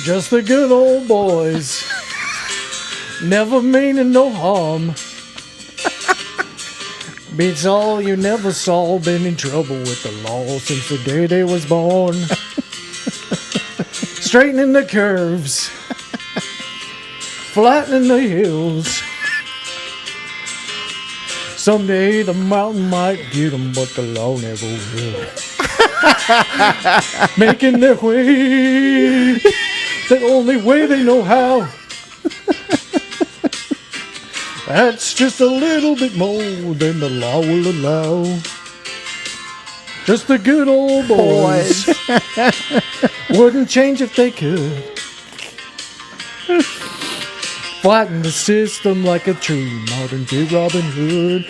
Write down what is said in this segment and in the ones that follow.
Just the good old boys. Never meaning no harm. Beats all you never saw. Been in trouble with the law since the day they was born. Straightening the curves. Flattening the hills. Someday the mountain might get them, but the law never will. Making their way the only way they know how. That's just a little bit more than the law will allow. Just the good old boys. Wouldn't change if they could. Flatten the system like a true modern day Robin Hood.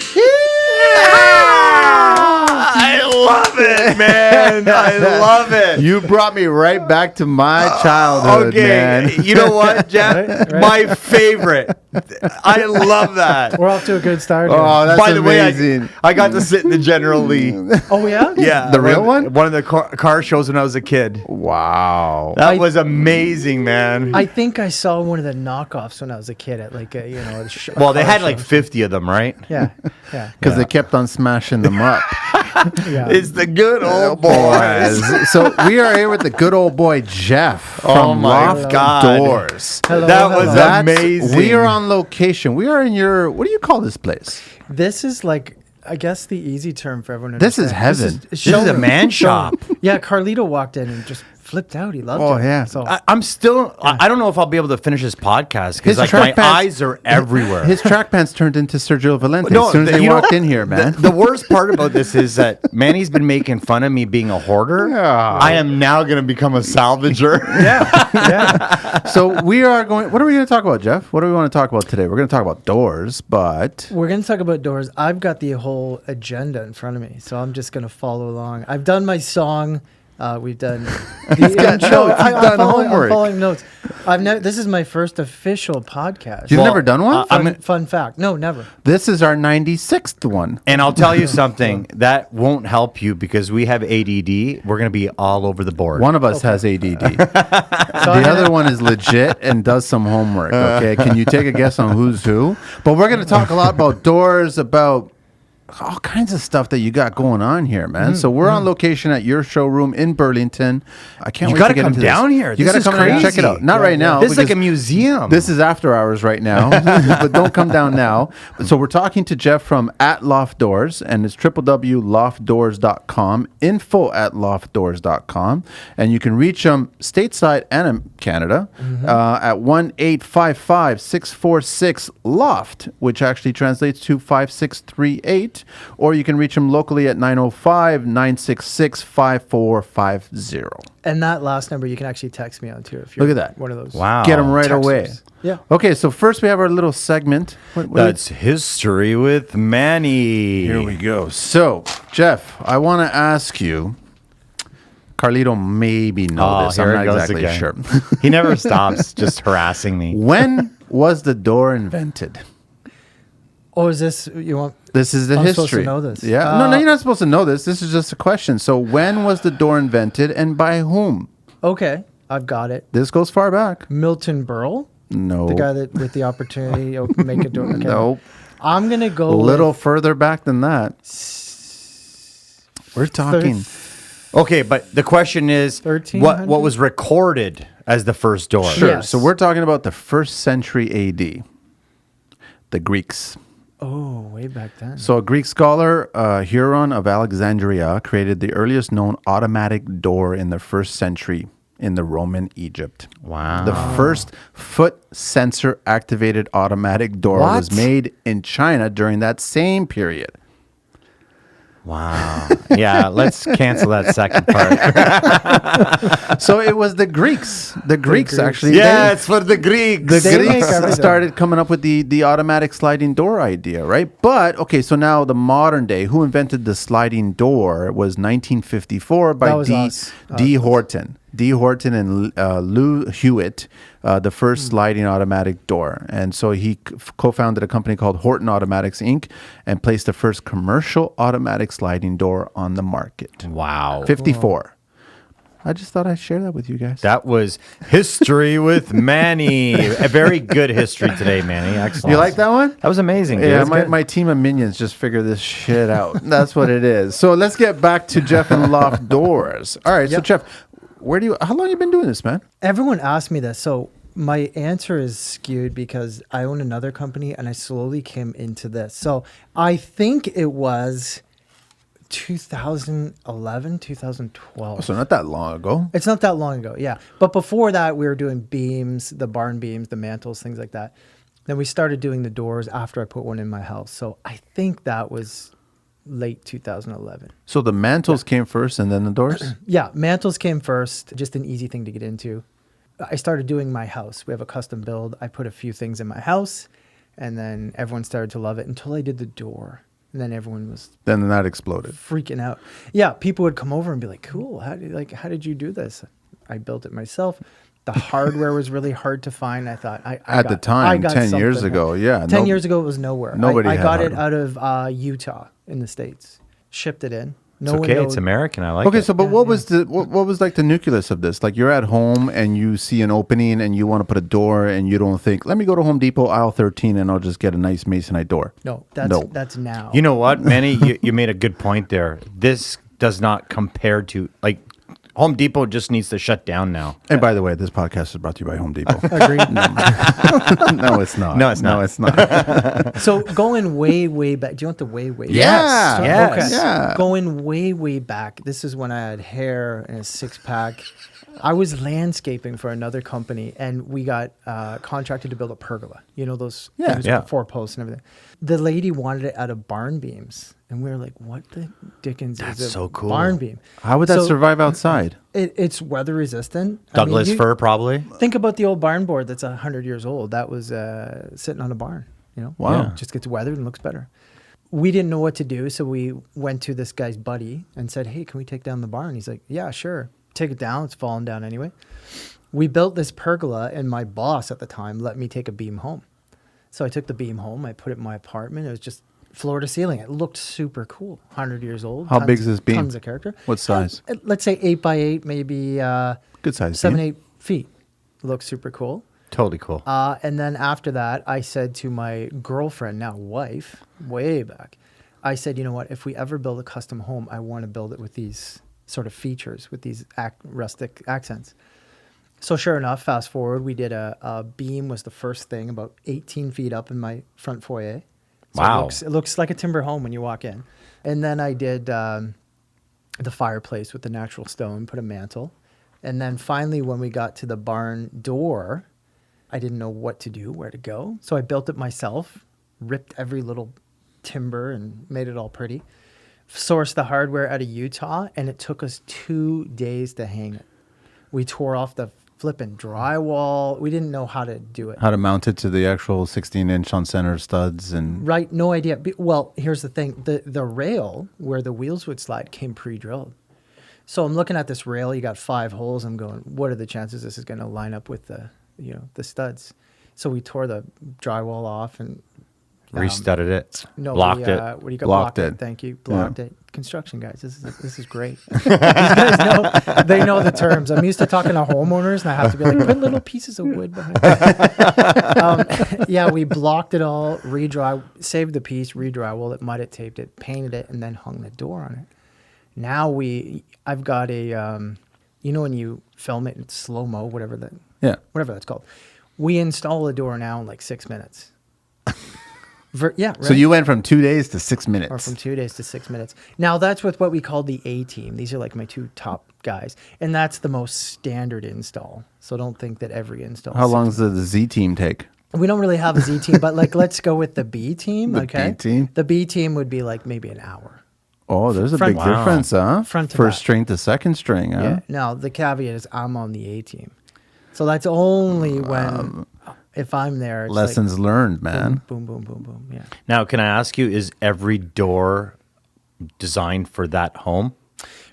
I love it, man. I love it. You brought me right back to my childhood, man. You know what, Jeff? Right? My favorite. I love that. We're off to a good start here. Oh, that's By the amazing. way, I got to sit in the General Lee. Oh, yeah? Yeah. The real one? One of the car shows when I was a kid. Wow. That was amazing, man. I think I saw one of the knockoffs when I was a kid at like a, Well, they car had like show. 50 of them, right? Yeah, yeah, Because they kept on smashing them up. yeah. It's the good old boys. So we are here with the good old boy Jeff Oh from my Loft God. Doors. Hello, That was hello. amazing. We are on location. We are in your, what do you call this place? This is like, I guess the easy term for everyone to This is understand. heaven. This is a showroom. man shop. Yeah, Carlito walked in and just flipped out. He loved it. Oh, yeah. So I'm still, I don't know if I'll be able to finish this podcast because His like track my pants- eyes are everywhere. His track pants turned into Sergio Valente No, as soon as they you know- walked in here, man. The worst part about this is that Manny's been making fun of me being a hoarder. Yeah. I am now going to become a salvager. yeah, So we are going, what are we going to talk about, Jeff? What do we want to talk about today? We're going to talk about doors, but... we're going to talk about doors. I've got the whole agenda in front of me, so I'm just going to follow along. I've done my song. We've done the intro. notes. He's done homework. I'm following notes. This is my first official podcast. You've never done one? Fun fact. No, never. This is our 96th one. And I'll tell you something, that won't help you because we have ADD. We're going to be all over the board. One of us has ADD. So The other one is legit and does some homework. Okay, can you take a guess on who's who? But we're going to talk a lot about doors, about all kinds of stuff that you got going on here, man. So we're on location at your showroom in Burlington. I can't You wait gotta to get come into down this. here. You This got to is come down and check it crazy. out. Not right now. This is like a because museum. This is after hours right now, but don't come down now. So we're talking to Jeff from at Loft Doors, and it's www.loftdoors.com, info@loftdoors.com, and you can reach them stateside and in Canada at 1-855-646-LOFT, which actually translates to 5638, or you can reach them locally at 905-966-5450. And that last number you can actually text me on too if you're Look at that. one of those. Wow. Get them right texters. away. Yeah. Okay, so first we have our little segment. What That's History with Manny. Here we go. So, Jeff, I want to ask you. Carlito maybe know this. I'm here not it goes exactly again. sure. He never stops just harassing me. When was the door invented? Oh, is this you want? This is the I'm history. supposed to know this. Yeah. No, you're not supposed to know this. This is just a question. So, when was the door invented and by whom? Okay, I've got it. This goes far back. Milton Berle, No. the guy that with the opportunity to make a door. Okay. Nope. I'm gonna go A little with further back than that. We're talking. Okay, but the question is, 1300? what was recorded as the first door? Sure. Yes. So, we're talking about the 1st century AD. The Greeks. Oh, way back then. So a Greek scholar, Huron of Alexandria, created the earliest known automatic door in the 1st century in the Roman Egypt. Wow. The first foot sensor activated automatic door was What? made in China during that same period. Wow. Yeah, let's cancel that second part. So it was the Greeks. The Greeks Greeks. actually. Yeah, it's for the Greeks. The They make Greeks everything. started coming up with the automatic sliding door idea, right? But, okay, so now the modern day, who invented the sliding door was 1954 by That was us. D. Horton. D. Horton and Lou Hewitt, the first sliding automatic door. And so he co-founded a company called Horton Automatics, Inc., and placed the first commercial automatic sliding door on the market. Wow. 54. I just thought I'd share that with you guys. That was History with Manny. A very good history today, Manny. Excellent. You like that one? That was amazing. Dude. Yeah, That's good. my team of minions just figured this shit out. That's what it is. So let's get back to Jeff and Loft Doors. All right, so Jeff, how long you been doing this, man? Everyone asked me this, so my answer is skewed because I own another company and I slowly came into this. So I think it was 2011, 2012. So not that long ago. It's not that long ago, yeah. But before that, we were doing beams, the barn beams, the mantles, things like that. Then we started doing the doors after I put one in my house. So I think that was late 2011. So the mantles came first and then the doors? Yeah, mantles came first, just an easy thing to get into. I started doing my house. We have a custom build. I put a few things in my house, and then everyone started to love it until I did the door. And then everyone was Then that exploded. freaking out. Yeah, people would come over and be like, "Cool, how did you do this?" I built it myself. The hardware was really hard to find. I thought I the time, 10 years something. ago, yeah. 10 years ago, it was nowhere. Nobody I had got it hardware. out of Utah in the States. Shipped it in. It's okay. It's American. I like Okay, it. so but what was what was like the nucleus of this? Like you're at home and you see an opening and you want to put a door and you don't think, let me go to Home Depot aisle 13 and I'll just get a nice masonite door. No, No. that's now. You know what, Manny? you made a good point there. This does not compare to, like, Home Depot just needs to shut down now. And by the way, this podcast is brought to you by Home Depot. Agreed. No, it's not. No, it's not. No, it's not. So going way back. Do you want the way back? Yeah. Yes. Okay. Yeah. Going way back. This is when I had hair and a six-pack. I was landscaping for another company, and we got contracted to build a pergola. You know those things Yeah. with 4 posts and everything. The lady wanted it out of barn beams, and we were like, "What the dickens That's is a so cool. barn beam?" How would that So survive outside? It's weather resistant. Douglas fir, probably. Think about the old barn board that's 100 years old. That was sitting on a barn. You know, Wow. Yeah. just gets weathered and looks better. We didn't know what to do, so we went to this guy's buddy and said, "Hey, can we take down the barn?" He's like, "Yeah, sure. Take it down. It's falling down anyway." We built this pergola, and my boss at the time let me take a beam home. So I took the beam home. I put it in my apartment. It was just floor to ceiling. It looked super cool. 100 years old. How big is this beam? Tons of character. What size? Let's say 8 by 8, maybe Good size. 7, beam. 8 feet. Looks super cool. Totally cool. And then after that, I said to my girlfriend, now wife, way back, I said, you know what? If we ever build a custom home, I want to build it with these sort of features, with these rustic accents. So sure enough, fast forward, we did a beam was the first thing, about 18 feet up in my front foyer. So Wow. It looks like a timber home when you walk in. And then I did the fireplace with the natural stone, put a mantle. And then finally, when we got to the barn door, I didn't know what to do, where to go. So I built it myself, ripped every little timber and made it all pretty. Sourced the hardware out of Utah, and it took us 2 days to hang it. We tore off the flipping drywall. We didn't know how to do it. How to mount it to the actual 16-inch on center studs and Right, no idea. Well, here's the thing. The rail where the wheels would slide came pre-drilled. So I'm looking at this rail. You got 5 holes. I'm going, what are the chances this is going to line up with the studs? So we tore the drywall off and Restudded it. no, Blocked we, it. What do you got? Blocked Blocked it. it. Thank you. Blocked it. Construction guys, this is great. These guys they know the terms. I'm used to talking to homeowners, and I have to be like, put little pieces of wood behind. Yeah, we blocked it all, saved the piece, re-drywalled it, mudded, taped it, painted it, and then hung the door on it. Now I've got a, when you film it in slow-mo, whatever that's called. We install a door now in like 6 minutes. Yeah, right. So you went from 2 days to 6 minutes. Or from 2 days to 6 minutes. Now that's with what we call the A team. These are like my 2 top guys, and that's the most standard install. So don't think that every install. How long does the Z team take? We don't really have a Z team, but like let's go with the B team. The okay, B team? The B team would be like maybe an hour. Oh, there's a Front- big Wow. difference, huh? Front to First back. string to second string, huh? Yeah. Now the caveat is I'm on the A team, so that's only when if I'm there. It's Lessons learned, like man. boom, boom, boom, boom, boom. Yeah. Now, can I ask you, is every door designed for that home?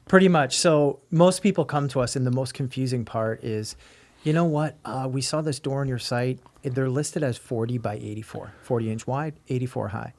Pretty much. So most people come to us, and the most confusing part is, you know what? We saw this door on your site. They're listed as 40 by 84, 40 inch wide, 84 high.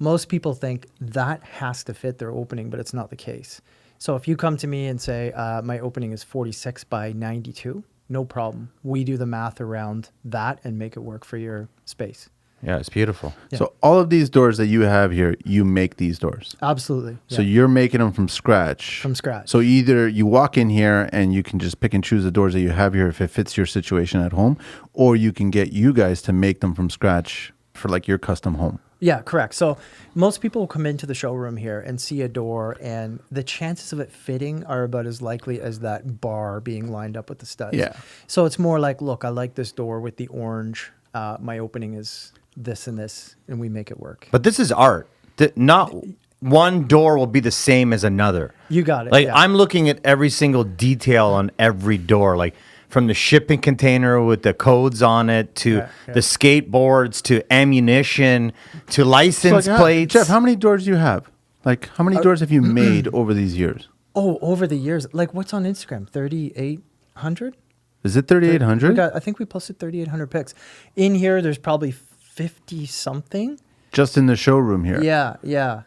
Most people think that has to fit their opening, but it's not the case. So if you come to me and say my opening is 46 by 92, no problem. We do the math around that and make it work for your space. Yeah, it's beautiful. Yeah. So all of these doors that you have here, you make these doors. Absolutely. So yeah. you're making them from scratch. From scratch. So either you walk in here and you can just pick and choose the doors that you have here if it fits your situation at home, or you can get you guys to make them from scratch for like your custom home. Yeah, correct. So most people will come into the showroom here and see a door, and the chances of it fitting are about as likely as that bar being lined up with the studs. Yeah. So it's more like, look, I like this door with the orange. My opening is this and this, and we make it work. But this is art. Not one door will be the same as another. You got it. Like yeah. I'm looking at every single detail on every door, like from the shipping container with the codes on it to the skateboards to ammunition to license plates. Jeff, how many doors do you have? Like, how many doors have you made over these years? Oh, over the years. Like, what's on Instagram? 3,800? Is it 3,800? I think we posted 3,800 pics. In here, there's probably 50 something. Just in the showroom here. Yeah, yeah.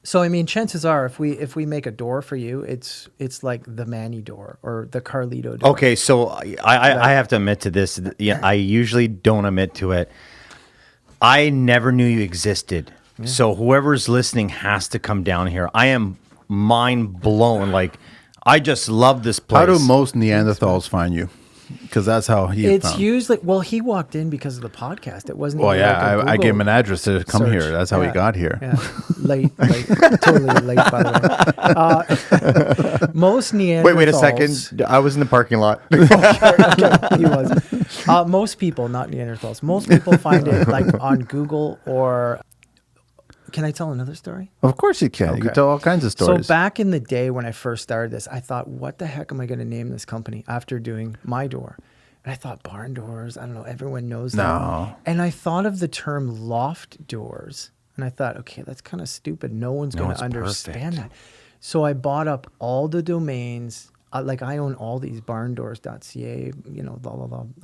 So I mean, chances are, if we make a door for you, it's like the Manny door or the Carlito door. Okay, so I have to admit to this. Yeah, I usually don't admit to it. I never knew you existed. Yeah. So whoever's listening has to come down here. I am mind blown. Like, I just love this place. How do most Neanderthals find you? Because that's how It's found. usually, well, he walked in because of the podcast. It wasn't. Well, even yeah, like a I gave him an Google address to come search. here. That's how he got here. Yeah, late, totally late, by the way. Most Neanderthals. Wait a second. I was in the parking lot. Okay, he was. Most people, not Neanderthals. Most people find it like on Google or. Can I tell another story? Of course you can. You Okay. can tell all kinds of stories. So back in the day when I first started this, I thought, what the heck am I going to name this company after doing my door? And I thought barn doors. I don't know. Everyone knows that. No. And I thought of the term loft doors. And I thought, okay, that's kind of stupid. No one's going it's to understand perfect. that. So I bought up all the domains. Like I own all these barndoors.ca, you know, the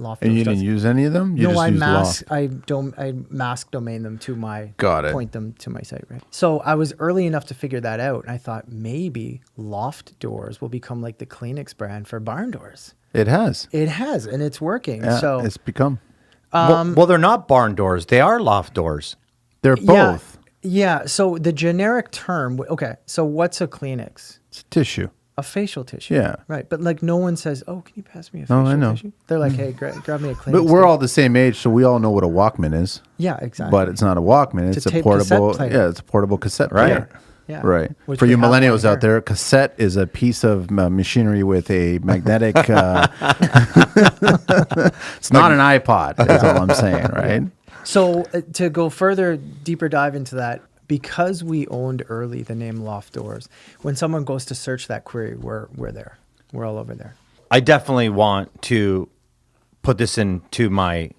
loft and you doors. didn't use any of them? You No, just I used mask. Loft. I mask domain them to my. Got it. Point them to my site, right? So I was early enough to figure that out, and I thought maybe Loft Doors will become like the Kleenex brand for barn doors. It has. It has, and it's working. Yeah, So it's become. Well, they're not barn doors. They are loft doors. They're both. Yeah. So the generic term. Okay. So what's a Kleenex? It's tissue. A facial tissue. Yeah. Right. But like no one says, "Oh, can you pass me a facial I know. tissue?" They're like, "Hey, grab me a Kleenex." But we're tape." all the same age, so we all know what a Walkman is. Yeah, exactly. But it's not a Walkman. It's a tape portable. cassette player. Yeah, it's a portable cassette Right. player. Yeah. Right. Which For we you have one millennials here. out there, cassette is a piece of machinery with a magnetic. It's not an iPod. That's all I'm saying, right? So to go further, deeper dive into that, because we owned early the name Loft Doors, when someone goes to search that query, we're there. We're all over there. I definitely want to put this into my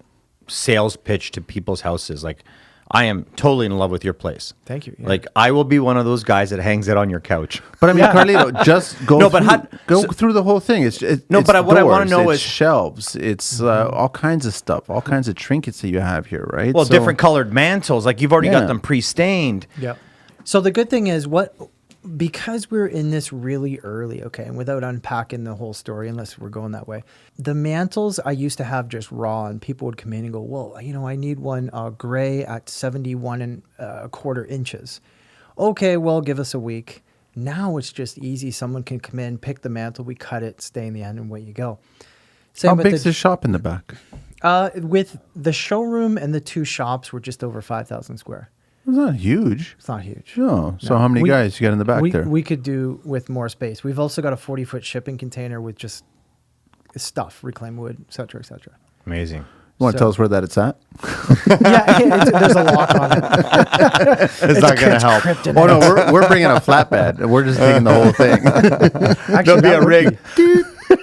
sales pitch to people's houses. Like, I am totally in love with your place. Thank you. Yeah. Like, I will be one of those guys that hangs it on your couch. But I mean, Carlito, just go. No, but through the whole thing. It's No, but what I wanna doors, know it's is- shelves. It's all kinds of stuff, all kinds of trinkets that you have here, right? Well, So- different colored mantles. Like, you've already Yeah. got them pre-stained. Yep. So the good thing is because we're in this really early, okay, and without unpacking the whole story, unless we're going that way, the mantles I used to have just raw, and people would come in and go, well, you know, I need one gray at 71 and a quarter inches. Okay, well, give us a week. Now it's just easy. Someone can come in, pick the mantle, we cut it, stay in the end, and away you go. Same How with big's the shop in the back? with the showroom and the two shops were just over 5,000 square. It's not huge. It's not huge. No. So No. how many guys you got in the back there? We could do with more space. We've also got a 40-foot shipping container with just stuff, reclaimed wood, et cetera, et cetera. Amazing. You want to So- tell us where that it's at? There's a lock on it. It's not going to help. Kryptonite. Oh no, we're bringing a flatbed. We're just taking the whole thing. Actually, There'll be that a would rig.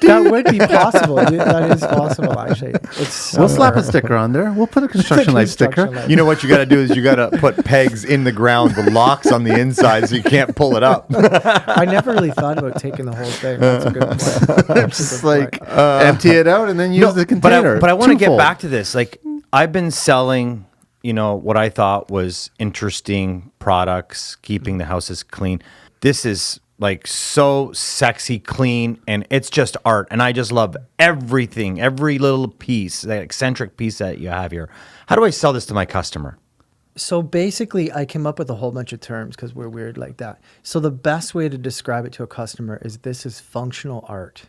That would be possible. That is possible, actually. It's We'll slap a somewhere. sticker on there. We'll put a construction light sticker. Construction light. You know what you got to do is you got to put pegs in the ground with locks on the inside so you can't pull it up. I never really thought about taking the whole thing. That's a good point. That's a Just good like point. empty it out and then use the container. But I want to get Twofold. back to this. Like, I've been selling, you know, what I thought was interesting products, keeping the houses clean. This is like so sexy, clean, and it's just art. And I just love everything, every little piece, that eccentric piece that you have here. How do I sell this to my customer? So basically, I came up with a whole bunch of terms because we're weird like that. So the best way to describe it to a customer is this is functional art.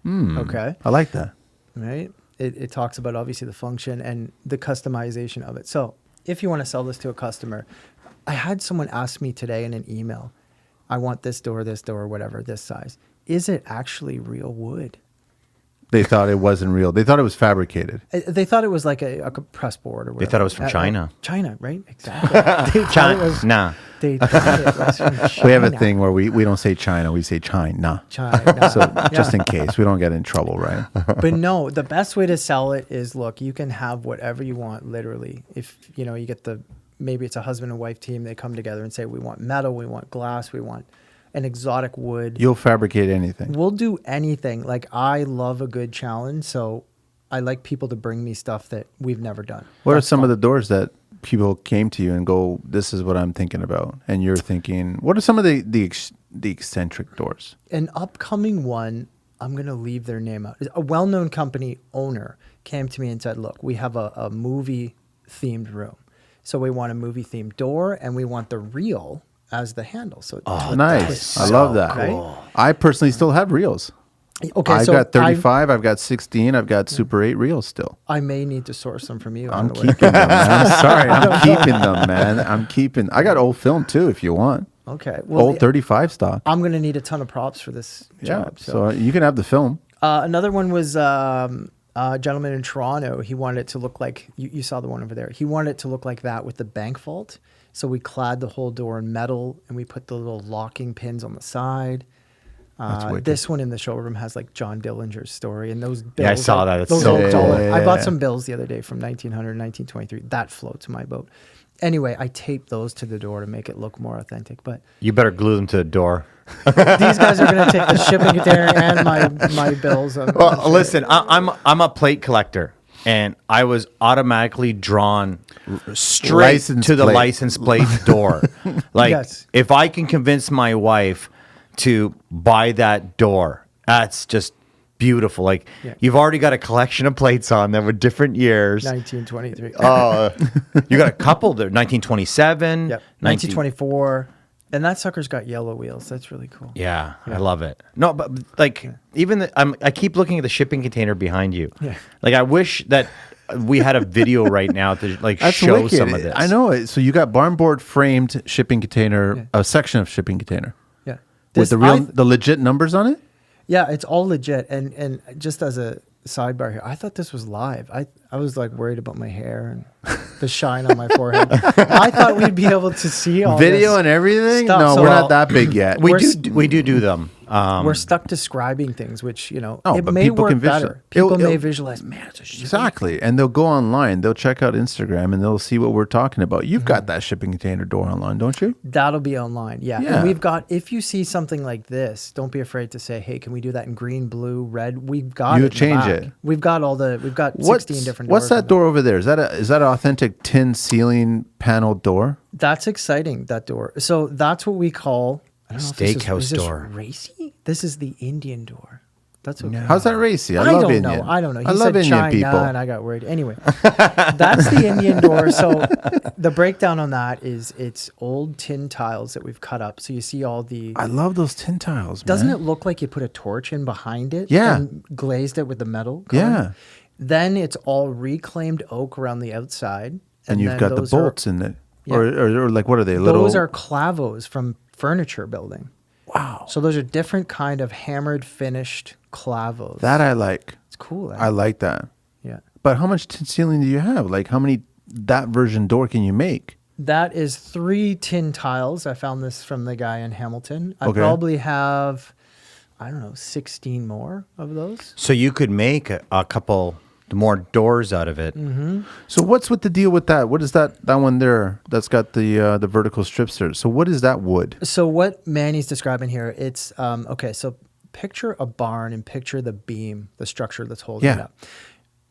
Okay. I like that. Right? It talks about obviously the function and the customization of it. So if you want to sell this to a customer, I had someone ask me today in an email, I want this door, whatever, this size. Is it actually real wood? They thought it wasn't real. They thought it was fabricated. They thought it was like a press board or whatever. They thought it was from China. China, right? Exactly. They thought it was, Nah. they thought it was from China. We have a thing where we don't say China, we say China. China. So just in case we don't get in trouble, right? But no, the best way to sell it is, look, you can have whatever you want, literally. If, you know, you get maybe it's a husband and wife team, they come together and say, we want metal, we want glass, we want an exotic wood. You'll fabricate anything. We'll do anything. Like, I love a good challenge, so I like people to bring me stuff that we've never done. What are some of the doors that people came to you and go, this is what I'm thinking about? And you're thinking, what are some of the eccentric doors? An upcoming one, I'm going to leave their name out. A well-known company owner came to me and said, look, we have a movie-themed room. So we want a movie-themed door, and we want the reel as the handle. So Nice. I love that. Right? I personally still have reels. Okay, I've so got 35, I've got 16, I've got Super 8 reels still. I may need to source them from you. I'm keeping them, man. I'm sorry. I'm keeping them, man. I got old film too if you want. Okay. Well, Old 35 stock. I'm going to need a ton of props for this job. So you can have the film. Another one was a gentleman in Toronto. He wanted it to look like, you saw the one over there. He wanted it to look like that with the bank vault. So we clad the whole door in metal and we put the little locking pins on the side. This one in the showroom has like John Dillinger's story, and those bills. Yeah, I saw that. It's those so are cool. dollar. I bought some bills the other day from 1900, 1923. That floats my boat. Anyway, I taped those to the door to make it look more authentic. But You better glue them to the door. these guys are going to take the shipping container and my bills. Well, listen, I'm a plate collector, and I was automatically drawn straight License to the plate. license plate door. Like, Yes. if I can convince my wife to buy that door, that's just beautiful. Like, Yeah. you've already got a collection of plates on them with different years. 1923. You got a couple there, 1927, Yep. 1924. And that sucker's got yellow wheels. That's really cool. Yeah, I love it. No, but like even I keep looking at the shipping container behind you. Yeah. Like, I wish that we had a video right now to like That's show wicked. some of this. I know it. So you got barn board framed shipping container, a section of shipping container Yeah. with the legit numbers on it. Yeah, it's all legit. And just as a sidebar here, I thought this was live. I was like worried about my hair and the shine on my forehead. I thought we'd be able to see all Video this and everything. stuff. No, So we're not that big yet. we We're do them. we're stuck describing things, which, you know, Oh, it but may people work can visual- better. People it'll- may visualize, man, it's a shipping. Exactly. And they'll go online, they'll check out Instagram, and they'll see what we're talking about. You've got that shipping container door online, don't you? That'll be online. Yeah. Yeah. And we've got, if you see something like this, don't be afraid to say, hey, can we do that in green, blue, red? We've got You it. in the change back. it. We've got 16 different What's doors. that door over there? Is that an authentic tin ceiling panel door? That's exciting, that door. So that's what we call, I don't know if this Steakhouse is this door. racy? This is the Indian door. That's what. How's that racy? I love don't Indian. know. I don't know. He I love said Indian China, people. and I got worried. Anyway, that's the Indian door. So the breakdown on that is it's old tin tiles that we've cut up. So you see all the. I love those tin tiles, man. Doesn't it look like you put a torch in behind it? Yeah. And glazed it with the metal color? Yeah. Then it's all reclaimed oak around the outside. And you've then got the those are- bolts in it. Yeah. Or like, what are they? Little. Those are clavos from furniture building. Wow. So those are different kind of hammered finished clavos. That I like. It's cool. Eh? I like that. Yeah. But how much tin ceiling do you have? Like, how many that version door can you make? That is 3 tin tiles. I found this from the guy in Hamilton. I Okay. probably have, I don't know, 16 more of those. So you could make a couple more doors out of it. Mm-hmm. So what's with the deal with that? What is that one there that's got the vertical strips there? So what is that wood? So what Manny's describing here, it's, okay, so picture a barn and picture the beam, the structure that's holding it Yeah. up.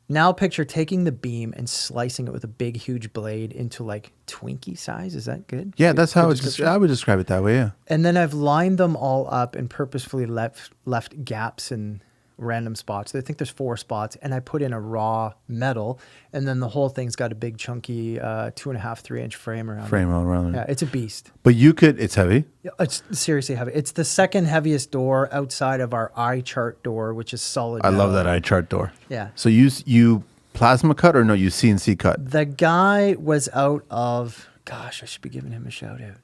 Now picture taking the beam and slicing it with a big, huge blade into like Twinkie size. Is that good? Yeah, Good- that's how good it's. description? I would describe it that way. Yeah. And then I've lined them all up and purposefully left gaps in random spots. I think there's 4 spots, and I put in a raw metal, and then the whole thing's got a big chunky 2.5, 3-inch frame around Frame it. all around Yeah, it. it's a beast. But you could. It's heavy. Yeah, it's seriously heavy. It's the second heaviest door outside of our eye chart door, which is solid. I love metal. that eye chart door. Yeah. So you plasma cut or no? You CNC cut. The guy was out of. Gosh, I should be giving him a shout out.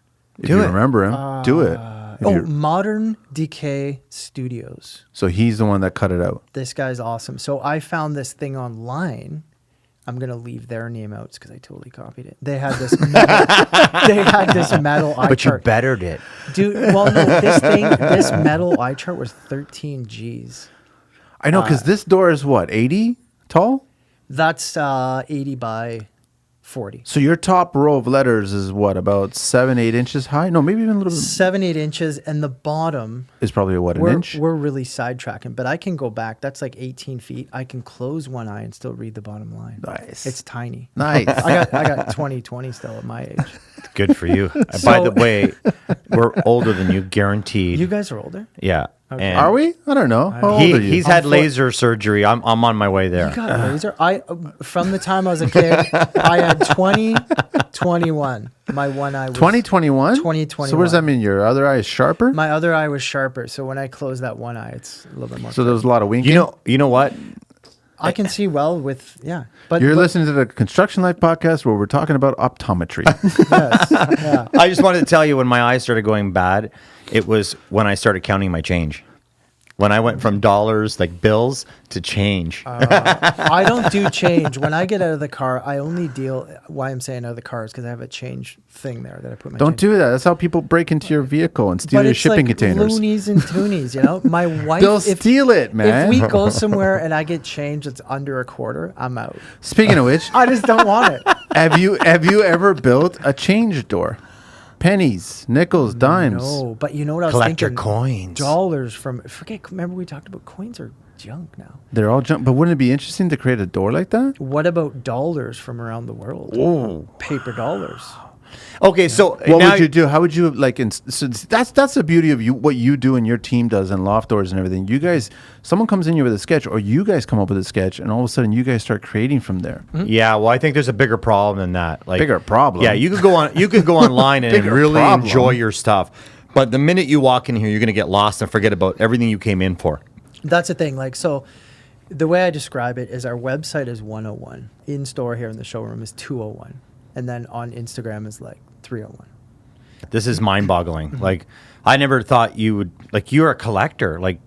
If you remember him, do it. If Oh, you're- Modern Decay Studios. so he's the one that cut it out. This guy's awesome. So I found this thing online. I'm gonna leave their name out because I totally copied it. They had this metal eye But you chart. bettered it. Dude, well, no, this metal eye chart was 13 G's. I know because this door is what 80 tall. That's 80 by 40. So your top row of letters is what about 7-8 inches high? No, maybe even a little bit. 7-8 inches, and the bottom. Is probably what an inch. We're really sidetracking, but I can go back. That's like 18 feet. I can close one eye and still read the bottom line. Nice. It's tiny. Nice. I got 20/20 still at my age. Good for you. By So- the way, we're older than you, guaranteed. You guys are older. Yeah. Okay. And Are we? I don't know. How old are you? He's had laser surgery. I'm on my way there. You got a laser. From the time I was a kid, I had 20/21. My one eye was 2021. 20/21. So what does that mean? Your other eye is sharper. My other eye was sharper, so when I close that one eye, it's a little bit more. So there's a lot of winking. You know what? I can see well with but You're but- listening to the Construction Life podcast where we're talking about optometry. Yes, yeah. I just wanted to tell you when my eyes started going bad, it was when I started counting my change. When I went from dollars, like bills, to change. I don't do change. When I get out of the car, I only deal. Why I'm saying out of the car is because I have a change thing there that I put my. Don't change. do that. That's how people break into your vehicle and steal But your it's shipping like containers. loonies and toonies, you know. My wife. They'll steal it, man. If we go somewhere and I get change that's under a quarter, I'm out. Speaking of which, I just don't want it. have you ever built a change door? Pennies, nickels, dimes. No, but you know what I was Collect your thinking? coins. Dollars from. Remember we talked about coins are junk now. They're all junk. But wouldn't it be interesting to create a door like that? What about dollars from around the world? Oh. Paper dollars. Okay, so What now would you do? How would you like? So that's the beauty of you. What you do and your team does and Loft Doors and everything. You guys, someone comes in here with a sketch, or you guys come up with a sketch, and all of a sudden you guys start creating from there. Yeah, well, I think there's a bigger problem than that. Like Bigger problem? Yeah, you could go on. You could go online and Bigger really problem. enjoy your stuff. But the minute you walk in here, you're going to get lost and forget about everything you came in for. That's the thing. Like, so the way I describe it is our website is 101. In store here in the showroom is 201. And then on Instagram is like 301. This is mind-boggling. Like, I never thought you would. Like, you're a collector. Like,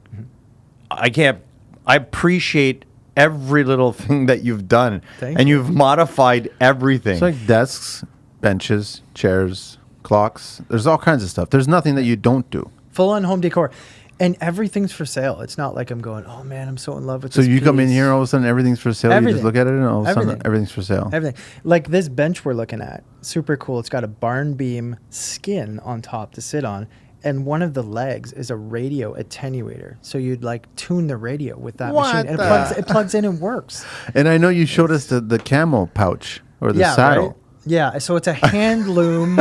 I can't. I appreciate every little thing that you've done, Thank and you. you've modified everything. It's like desks, benches, chairs, clocks. There's all kinds of stuff. There's nothing that you don't do. Full on home decor. And everything's for sale. It's not like I'm going, oh man, I'm so in love with So this you come in piece." here, all of a sudden everything's for sale. You Everything. just look at it, and all of a sudden Everything. everything's for sale. Everything. Like this bench we're looking at, super cool. It's got a barn beam skin on top to sit on. And one of the legs is a radio attenuator. So you'd like tune the radio with that What machine. And the- it plugs in and works. And I know you showed us the camel pouch or the saddle. Right? Yeah. So it's a hand loom.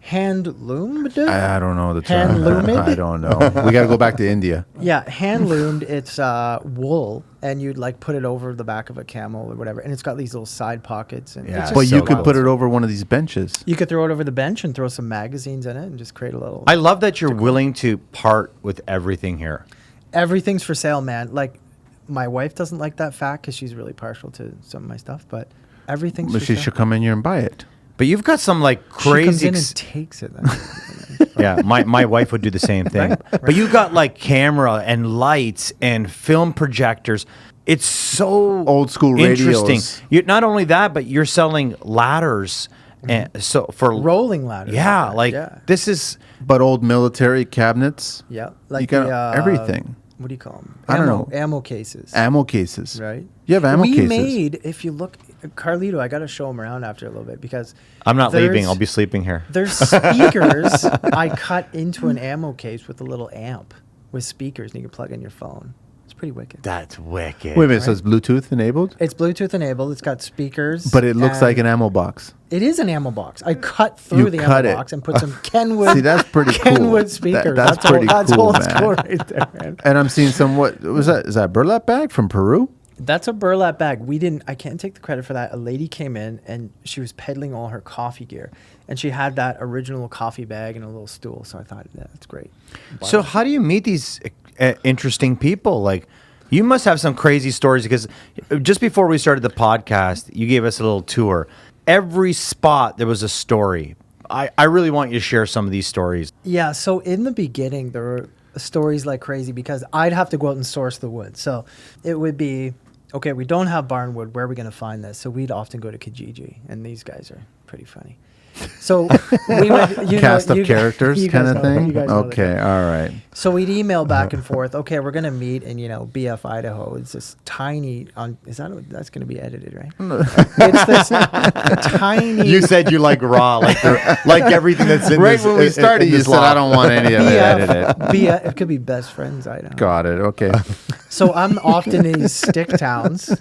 Hand loomed? I don't know the term. Hand loomed? I don't know. We got to go back to India. Yeah, hand loomed. It's wool, and you'd like put it over the back of a camel or whatever. And it's got these little side pockets. And Yeah. it's just But So you could cool. put it over one of these benches. you could throw it over the bench and throw some magazines in it and just create a little. I love that you're willing to part with everything here. Everything's for sale, man. Like, my wife doesn't like that fact because she's really partial to some of my stuff, but everything's But for she sale. should come in here and buy it. But you've got some like She comes crazy. in and takes it. Yeah, my wife would do the same thing. But you've got like camera and lights and film projectors. It's so Old school interesting. radios. You not only that, but you're selling ladders, and so for Rolling ladders. Yeah, like yeah. this is But old military cabinets, Yeah. you Like got everything. What do you call them? I don't know. Ammo cases. Ammo cases. Right. You have ammo we cases. made, if you look, Carlito, I got to show him around after a little bit because I'm not leaving. there's- I'll be sleeping here. There's speakers I cut into an ammo case with a little amp with speakers, and you can plug in your phone. It's pretty wicked. That's wicked. Wait a minute, so it's Bluetooth enabled? It's Bluetooth enabled. It's got speakers. But it looks and like an ammo box. It is an ammo box. I cut through You the cut ammo it. box and put some Kenwood. See, that's pretty cool. Kenwood speakers. That's pretty That's cool, old man. school right there, man. And I'm seeing some, what was that? Is that burlap bag from Peru? That's a burlap bag. I can't take the credit for that. A lady came in and she was peddling all her coffee gear. And she had that original coffee bag and a little stool. So I thought, yeah, that's great. So how do you meet these interesting people? Like, you must have some crazy stories, because just before we started the podcast, you gave us a little tour. Every spot there was a story. I really want you to share some of these stories. Yeah, so in the beginning, there were stories like crazy because I'd have to go out and source the wood. So it would be, okay, we don't have barn wood. Where are we going to find this? So we'd often go to Kijiji, and these guys are pretty funny. So we would, Cast of characters kind of thing? Okay, all right. So we'd email back and forth. Okay, we're going to meet in, BF, Idaho. It's this tiny, that's going to be edited, right? It's this tiny. You said you like raw, like everything that's in Right this. when we started, you said, I don't want any of it edited. BF, it could be best friends, Idaho. Got it, okay. So I'm often in these stick towns,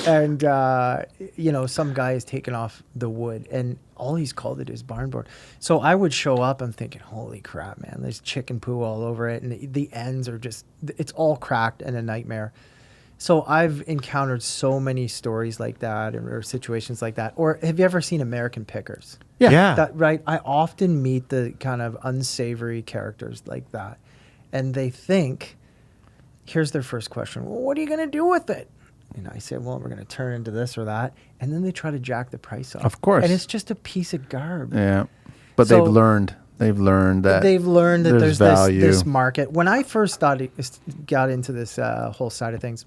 and some guy is taking off the wood, and all he's called it is barn board. So I would show up, I'm thinking, holy crap, man, there's chicken poo all over it, and the ends are just, it's all cracked and a nightmare. So I've encountered so many stories like that, or situations like that. Or have you ever seen American Pickers? Yeah. Right. I often meet the kind of unsavory characters like that, and they think, here's their first question: well, what are you going to do with it? And I say, well, we're going to turn into this or that. And then they try to jack the price up. Of course. And it's just a piece of garb. Yeah. But So- they've learned that They've learned that there's value. this market. When I first got into this whole side of things,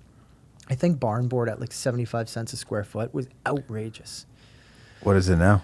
I think barn board at like 75 cents a square foot was outrageous. What is it now?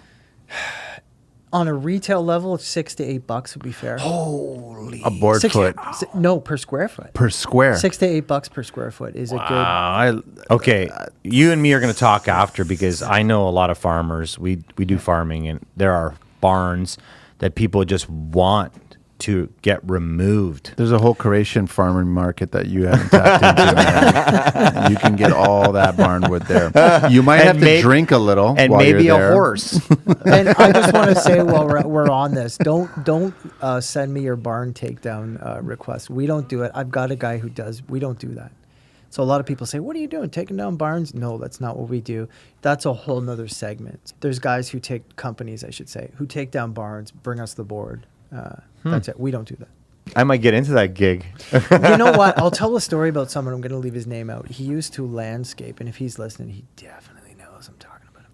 On a retail level, $6 to $8 would be fair. A board foot No, per square foot. per square. $6 to $8 per square foot is a Okay, you and me are going to talk after, because I know a lot of farmers. We do farming, and there are barns that people just want to get removed. There's a whole Croatian farming market that you haven't tapped into, man. You can get all that barn wood there. You might have to drink a little, and while maybe you're a there. horse. And I just want to say, while we're on this, don't send me your barn takedown request. We don't do it. I've got a guy who does. We don't do that. So a lot of people say, what are you doing, taking down barns? No, that's not what we do. That's a whole nother segment. There's guys who companies, I should say, who take down barns, bring us the board. That's it. We don't do that. I might get into that gig. You know what? I'll tell a story about someone. I'm going to leave his name out. He used to landscape, and if he's listening, he definitely knows I'm talking about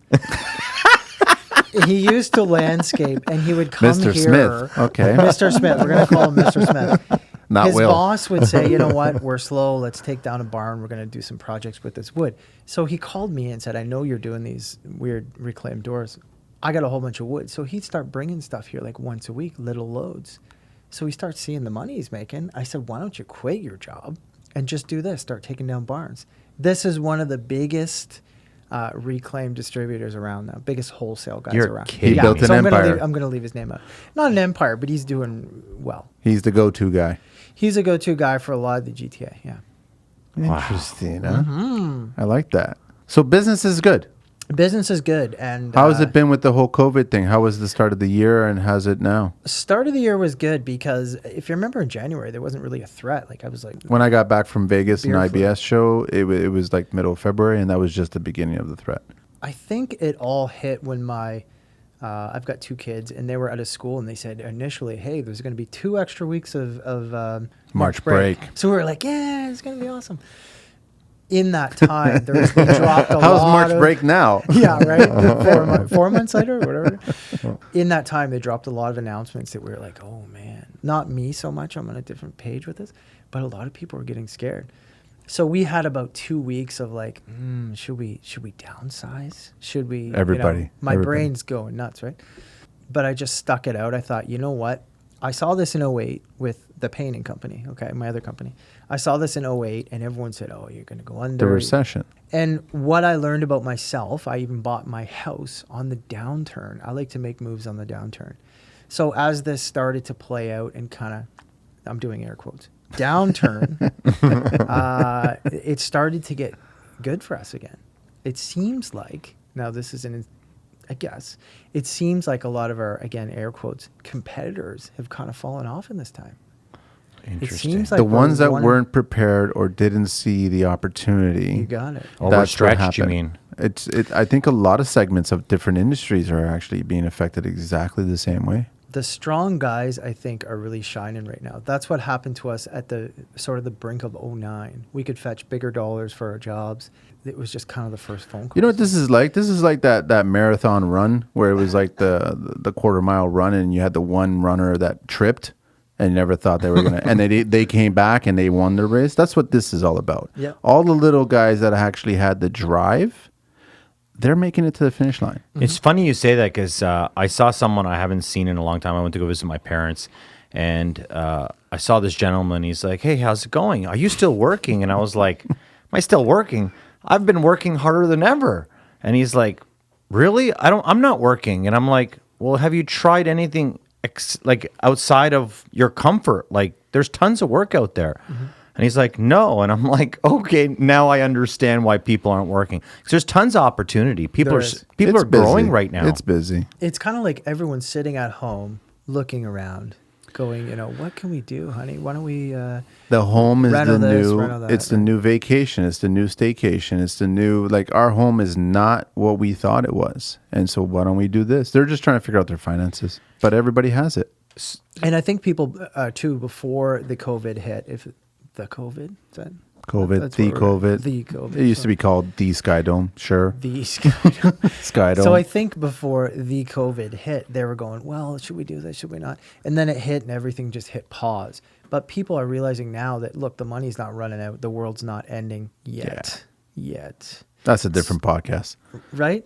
him. He used to landscape, and he would come Mr. here. Smith. Okay. Mr. Smith. We're going to call him Mr. Smith. Not His Will. boss would say, you know what? We're slow. Let's take down a barn. We're going to do some projects with this wood. So he called me and said, I know you're doing these weird reclaimed doors. I got a whole bunch of wood. So he'd start bringing stuff here like once a week, little loads. So we start seeing the money he's making. I said, why don't you quit your job and just do this? Start taking down barns. This is one of the biggest reclaimed distributors around now, biggest wholesale guys You're around. kidding. He built an empire. I'm going to leave his name out. Not an empire, but he's doing well. He's the go-to guy. He's a go-to guy for a lot of the GTA, yeah. Interesting, huh? I like that. So business is good. Business is good. And How has it been with the whole COVID thing? How was the start of the year, and how's it now? Start of the year was good because if you remember in January, there wasn't really a threat. Like I was like, When I got back from Vegas and Beer flu. IBS show, it was like middle of February, and that was just the beginning of the threat. I think it all hit when I've got 2 kids, and they were out of school, and they said initially, hey, there's going to be 2 extra weeks of March break. So we were like, yeah, it's going to be awesome. In that time, they dropped a lot. How's March break now? Yeah, right. 4 months later, or whatever. In that time, they dropped a lot of announcements that we were like, oh man, not me so much. I'm on a different page with this, but a lot of people were getting scared. So we had about 2 weeks of like, should we downsize? Should we? Everybody. My brain's going nuts, right? But I just stuck it out. I thought, you know what? I saw this in 2008 with the painting company, okay, my other company. I saw this in 2008, and everyone said, oh, you're going to go under. The recession. And what I learned about myself, I even bought my house on the downturn. I like to make moves on the downturn. So as this started to play out and kind of, I'm doing air quotes, downturn, it started to get good for us again. It seems like, now this is a guess, it seems like a lot of our, again, air quotes, competitors have kind of fallen off in this time. It seems like the ones that weren't prepared or didn't see the opportunity. You got it. Overstretched, you mean? I think a lot of segments of different industries are actually being affected exactly the same way. The strong guys, I think, are really shining right now. That's what happened to us at the sort of the brink of 2009. We could fetch bigger dollars for our jobs. It was just kind of the first phone call. You know what this is like? This is like that marathon run where it was like the quarter mile run, and you had the one runner that tripped and never thought they were gonna, and they came back and they won the race. That's what this is all about. Yeah. All the little guys that actually had the drive, they're making it to the finish line. It's funny you say that because I saw someone I haven't seen in a long time. I went to go visit my parents, and I saw this gentleman. He's like, "Hey, how's it going? Are you still working?" And I was like, "Am I still working? I've been working harder than ever." And he's like, "Really? I'm not working." And I'm like, "Well, have you tried anything like outside of your comfort? Like, there's tons of work out there." And he's like, "No." And I'm like, "Okay, now I understand why people aren't working. 'Cause there's tons of opportunity. People are It's growing busy. right now. It's busy. It's kind of like everyone's sitting at home, looking around, going, what can we do, honey? Why don't we The home is reno the this, new. reno that, It's the new vacation. It's the new staycation. It's the new, like, our home is not what we thought it was, and so why don't we do this? They're just trying to figure out their finances, but everybody has it. And I think people, too, before the COVID hit, if the COVID, is that? COVID, That's the what we're- COVID. The COVID. It used to be called the Sky Dome. Sure, The Sky Dome. So I think before the COVID hit, they were going, well, should we do this? Should we not? And then it hit and everything just hit pause. But people are realizing now that, look, the money's not running out. The world's not ending yet. That's a different podcast. Right?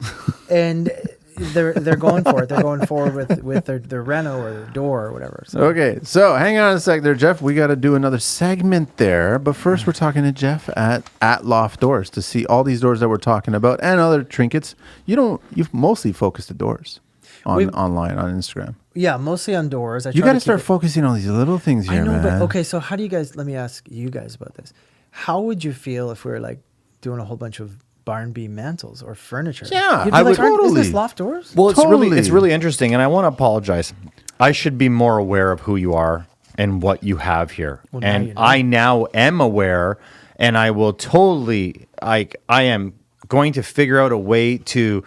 And they're going for it. They're going forward with their reno or their door or whatever. So. Okay, so hang on a sec there, Jeff. We got to do another segment there. But first, we're talking to Jeff at Loft Doors to see all these doors that we're talking about and other trinkets. You've mostly focused the doors online on Instagram. Yeah, mostly on doors. You got to start focusing on these little things here, I know, man. but okay, so how do you guys, let me ask you guys about this. How would you feel if we were like doing a whole bunch of barn beam mantles or furniture? Yeah, You'd be I like, would totally. Is this Loft Doors? Well, Totally. it's really interesting, and I want to apologize. I should be more aware of who you are and what you have here. Well, now And you know. I now am aware, and I will totally, I am going to figure out a way to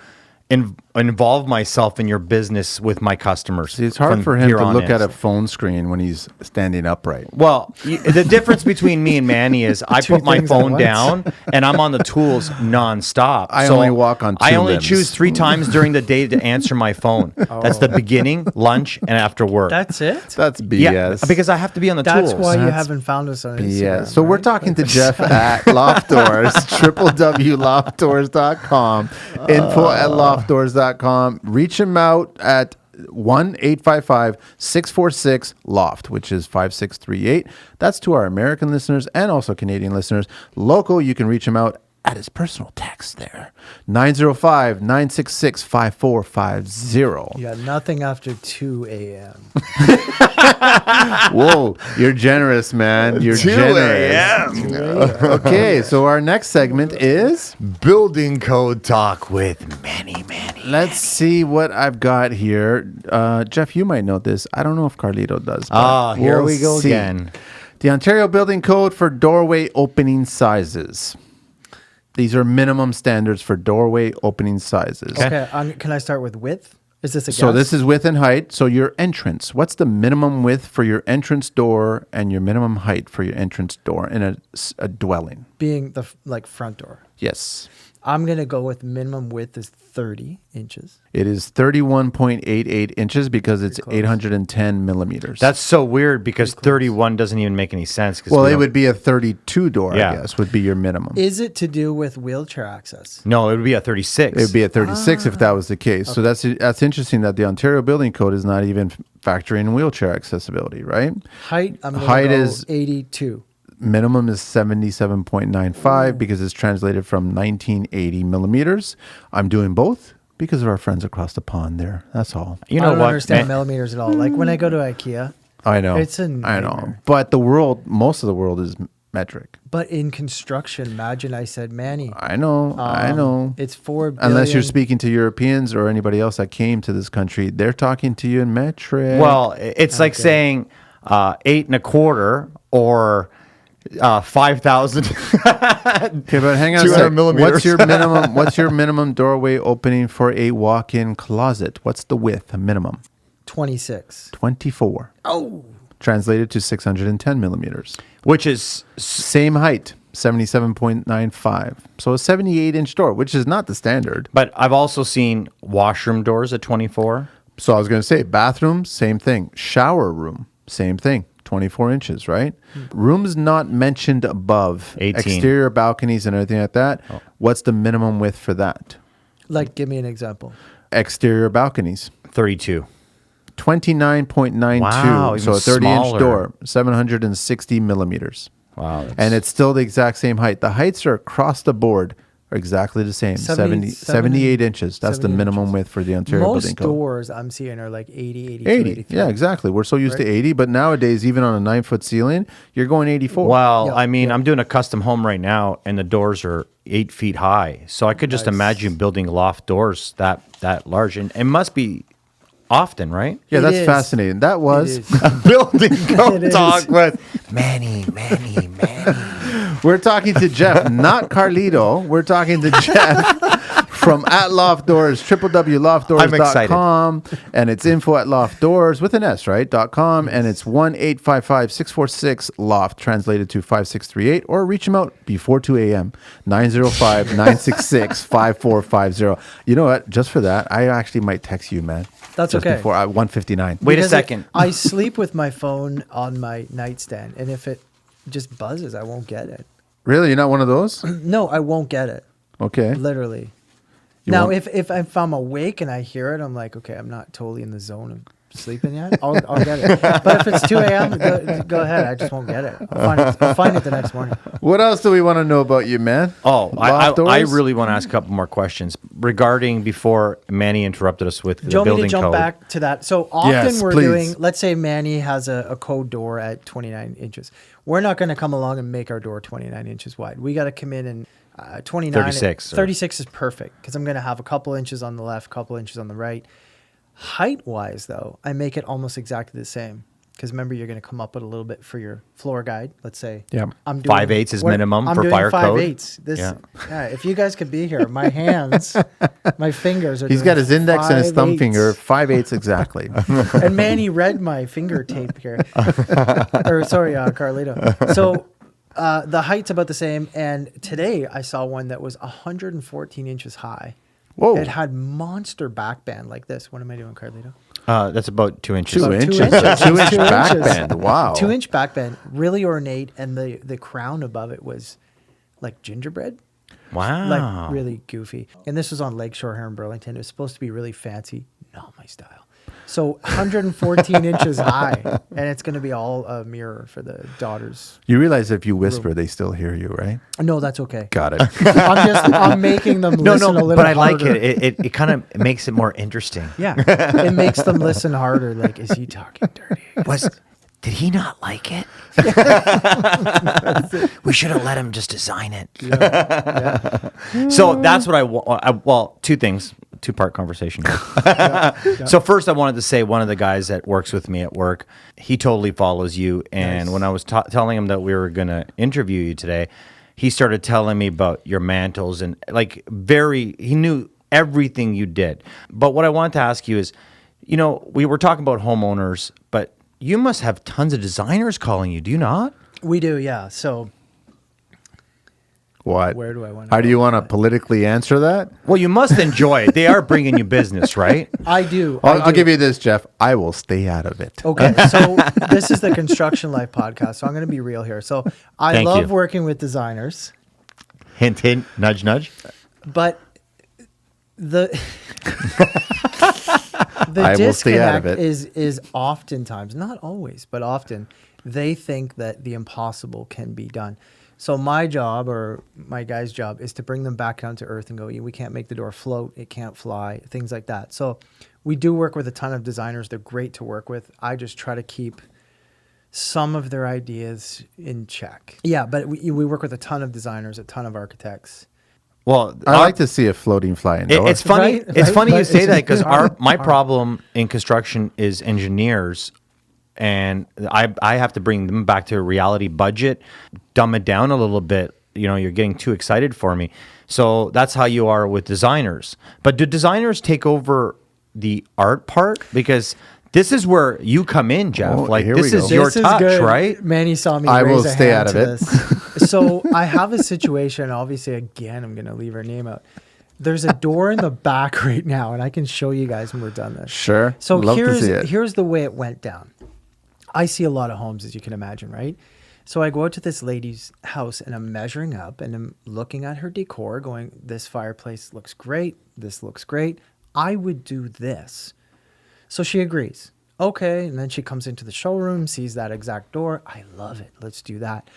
involve myself in your business with my customers. See, it's hard from for him here to on look in. at a phone screen when he's standing upright. Well, the difference between me and Manny is I Two put my things at phone once. down and I'm on the tools nonstop. I only walk on I two only limbs. choose 3 times during the day to answer my phone. That's the beginning, lunch, and after work. That's it? That's BS. Yeah, because I have to be on the That's tools. why you That's haven't found us on Instagram. Yeah. So we're right? talking to Jeff at Loft Doors, www.loftdoors.com, info@loftdoors.com. Reach him out at 1-855-646-LOFT, which is 5638. That's to our American listeners and also Canadian listeners. Local, you can reach him out at his personal text there, 905-966-5450. You got nothing after 2 a.m. Whoa, you're generous, man. You're 2 generous. Okay, so our next segment is... Building code talk with Manny. Let's see what I've got here. Jeff, you might know this. I don't know if Carlito does. but Here we'll we go see. again. The Ontario Building Code for doorway opening sizes. These are minimum standards for doorway opening sizes. Okay, can I start with width? Is this a guess? So this is width and height. So your entrance, what's the minimum width for your entrance door and your minimum height for your entrance door in a dwelling? being the front door. Yes. I'm going to go with minimum width is 30 inches. It is 31.88 inches because it's close. 810 millimeters. That's so weird because 31 doesn't even make any sense. 'Cause well, we it don't- would be a 32 door, Yeah. I guess, would be your minimum. Is it to do with wheelchair access? No, it would be a 36. It would be a 36 if that was the case. So that's interesting that the Ontario Building Code is not even factoring wheelchair accessibility, right? Height, I'm going Height to go is- 82. Minimum is 77.95 because it's translated from 1980 millimeters. I'm doing both because of our friends across the pond there. That's all. You I know don't what? understand Man- millimeters at all. Like when I go to IKEA, I know. It's a I know. nightmare. But most of the world is metric. But in construction, imagine I said, Manny. I know. It's 4 billion. Unless you're speaking to Europeans or anybody else that came to this country, they're talking to you in metric. Well, it's like saying 8 1/4 or 5,000. Okay, but hang on a 200 sec. millimeters. What's your minimum doorway opening for a walk-in closet? What's the width minimum? 26. 24. Oh. Translated to 610 millimeters. Which is Same height, 77.95. So a 78-inch door, which is not the standard. But I've also seen washroom doors at 24. So I was going to say bathroom, same thing. Shower room, same thing. 24 inches, right? Rooms not mentioned above. 18. Exterior balconies and everything like that. Oh. What's the minimum width for that? Like, give me an example. Exterior balconies. 32. 29.92. Wow, so even a 30-inch smaller. door, 760 millimeters. Wow. And it's still the exact same height. The heights are across the board are exactly the same. 78 inches. That's the 78 minimum inches. width for the Ontario Most Building Code. doors I'm seeing are like 80, 82, 80. 83. Yeah, exactly. We're so used to Right. 80, but nowadays, even on a 9-foot ceiling, you're going 84. Well, Yeah, I mean, I'm doing a custom home right now, and the doors are 8 feet high. So I could just Nice. imagine building loft doors that large, and it must be often, right? Yeah, It that's is. fascinating. That was. It is. Building It is. talk with Manny. We're talking to Jeff, not Carlito. We're talking to Jeff from at Loft Doors, www.loftdoors.com. And it's info@loftdoors with an S, right? .com. And it's 1-855-646-LOFT, translated to 5638. Or reach them out before 2 a.m. 905-966-5450. You know what? Just for that, I actually might text you, man. That's Just okay. before 1:59. Wait a Because second. I sleep with my phone on my nightstand, and if it just buzzes, I won't get it. Really? You're not one of those? No, I won't get it. Okay. Literally. You Now, won't- if I'm awake and I hear it, I'm like, okay, I'm not totally in the zone of sleeping yet. I'll get it. But if it's 2 a.m., go ahead. I just won't get it. I'll find it the next morning. What else do we want to know about you, man? Oh, Loft I doors? really want to ask a couple more questions regarding before Manny interrupted us with Do you the want me building to jump code. back to that? So often Yes, we're please. doing, let's say Manny has a code door at 29 inches. We're not going to come along and make our door 29 inches wide. We got to come in and 29. 36 or- 36 is perfect because I'm going to have a couple inches on the left, couple inches on the right. Height-wise, though, I make it almost exactly the same. Because remember, you're going to come up with a little bit for your floor guide. Let's say Yeah. I'm doing 5/8 is what- minimum I'm for doing fire code? 5/8. This, Yeah. yeah. If you guys could be here, my hands, my fingers are. He's doing got his index and his thumb 5/8. finger, 5/8 exactly. And Manny read my finger tape here. Or sorry, Carlito. So the height's about the same. And today I saw one that was 114 inches high. Whoa. It had monster backband like this. What am I doing, Carlito? That's about 2 inches. 2 About 2 inches. inches. 2-inch 2 back inches. bend. Wow. 2-inch backbend, really ornate, and the crown above it was like gingerbread. Wow. Like really goofy. And this was on Lakeshore here in Burlington. It was supposed to be really fancy, not my style. So 114 inches high, and it's going to be all a mirror for the daughters. You realize if you whisper, they still hear you, right? No, that's okay. Got it. I'm making them listen a little but I like harder. it. It kind of makes it more interesting. Yeah, it makes them listen harder. Like, is he talking dirty? Did he not like it? We should have let him just design it. So that's what I want. Well, two things, two-part conversation. So first, I wanted to say one of the guys that works with me at work, he totally follows you. And Nice. when I was telling him that we were going to interview you today, he started telling me about your mantles and he knew everything you did. But what I wanted to ask you is, you know, we were talking about homeowners, but you must have tons of designers calling you, do you not? We do, yeah. So What? Where do I wanna How do you go want to with that? politically answer that? Well, you must enjoy it. They are bringing you business, right? I do. I'll give you this, Jeff. I will stay out of it. Okay, so this is the Construction Life podcast, so I'm going to be real here. So I Thank love you. working with designers, Hint, hint, nudge, nudge. but the I will stay out of disconnect it. is oftentimes, not always, but often, they think that the impossible can be done. So my job, or my guy's job, is to bring them back down to earth and go, we can't make the door float, it can't fly, things like that. So we do work with a ton of designers. They're great to work with. I just try to keep some of their ideas in check. Yeah, but we work with a ton of designers, a ton of architects. Well, I like to see a floating fly indoor. it's funny. Right? It's Right? funny you But say it's that because hard. my problem in construction is engineers, and I have to bring them back to a reality budget, dumb it down a little bit. You know, you're getting too excited for me. So that's how you are with designers. But do designers take over the art part? Because this is where you come in, Jeff. Oh, like here this we is go. your This is touch, good. right? Manny saw me I raise will a stay hand out to of it. this. So I have a situation, obviously, again, I'm going to leave her name out. There's a door in the back right now, and I can show you guys when we're done this. Sure. So Love to see it. here's the way it went down. I see a lot of homes, as you can imagine, right? So I go out to this lady's house, and I'm measuring up, and I'm looking at her decor, going, this fireplace looks great. This looks great. I would do this. So she agrees. Okay. And then she comes into the showroom, sees that exact door. I love it. Let's do that.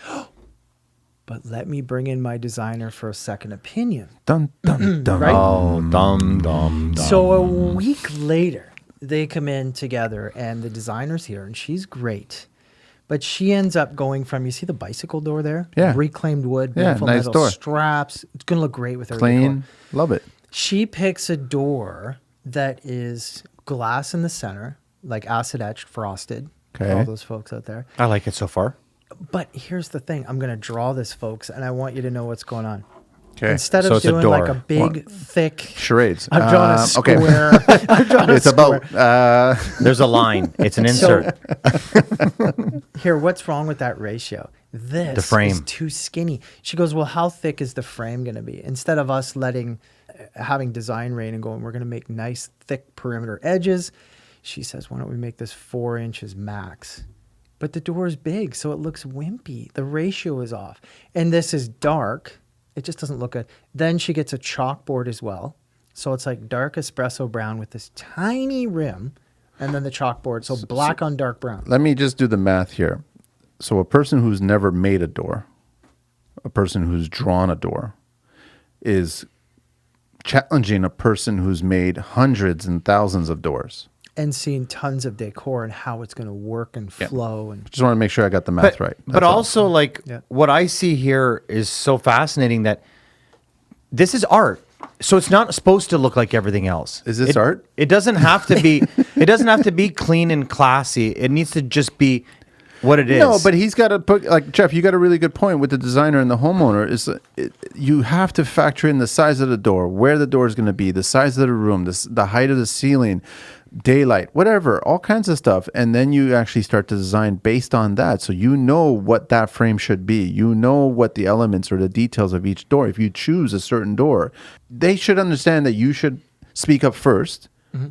But let me bring in my designer for a second opinion. Dun, dun, dun. Right? Oh, dumb, dumb, dumb. So a week later, they come in together, and the designer's here, and she's great. But she ends up going from, you see the bicycle door there? Yeah. Reclaimed wood, Yeah, beautiful nice metal door. straps. It's going to look great with her Clean. decor. Love it. She picks a door that is glass in the center, like acid etched, frosted. For Okay. all those folks out there. I like it so far. But here's the thing. I'm going to draw this, folks, and I want you to know what's going on. Okay. Instead So of it's a doing like door. a big, thick... Charades. I've drawn a Okay. square. I've drawn a It's square. about There's a line. It's an insert. Here, what's wrong with that ratio? This The frame. is too skinny. She goes, well, how thick is the frame going to be? Instead of us having design reign and going, we're going to make nice, thick perimeter edges. She says, why don't we make this 4 inches max? But the door is big, so it looks wimpy. The ratio is off. And this is dark. It just doesn't look good. Then she gets a chalkboard as well. So it's like dark espresso brown with this tiny rim. And then the chalkboard. So black on dark brown. let me just do the math here. So a person who's never made a door, a person who's drawn a door, is challenging a person who's made hundreds and thousands of doors. And seeing tons of decor and how it's going to work and flow. And Just want to make sure I got the math right. But That's all. also, like, Yeah. what I see here is so fascinating that this is art. So it's not supposed to look like everything else. Is this art? It doesn't have to be. It doesn't have to be clean and classy. It needs to just be what it is. No, but he's got to put, like, Jeff, you got a really good point with the designer and the homeowner. You have to factor in the size of the door, where the door is going to be, the size of the room, the height of the ceiling, daylight, whatever, all kinds of stuff. And then you actually start to design based on that. So you know what that frame should be. You know what the elements or the details of each door. If you choose a certain door, they should understand that you should speak up first,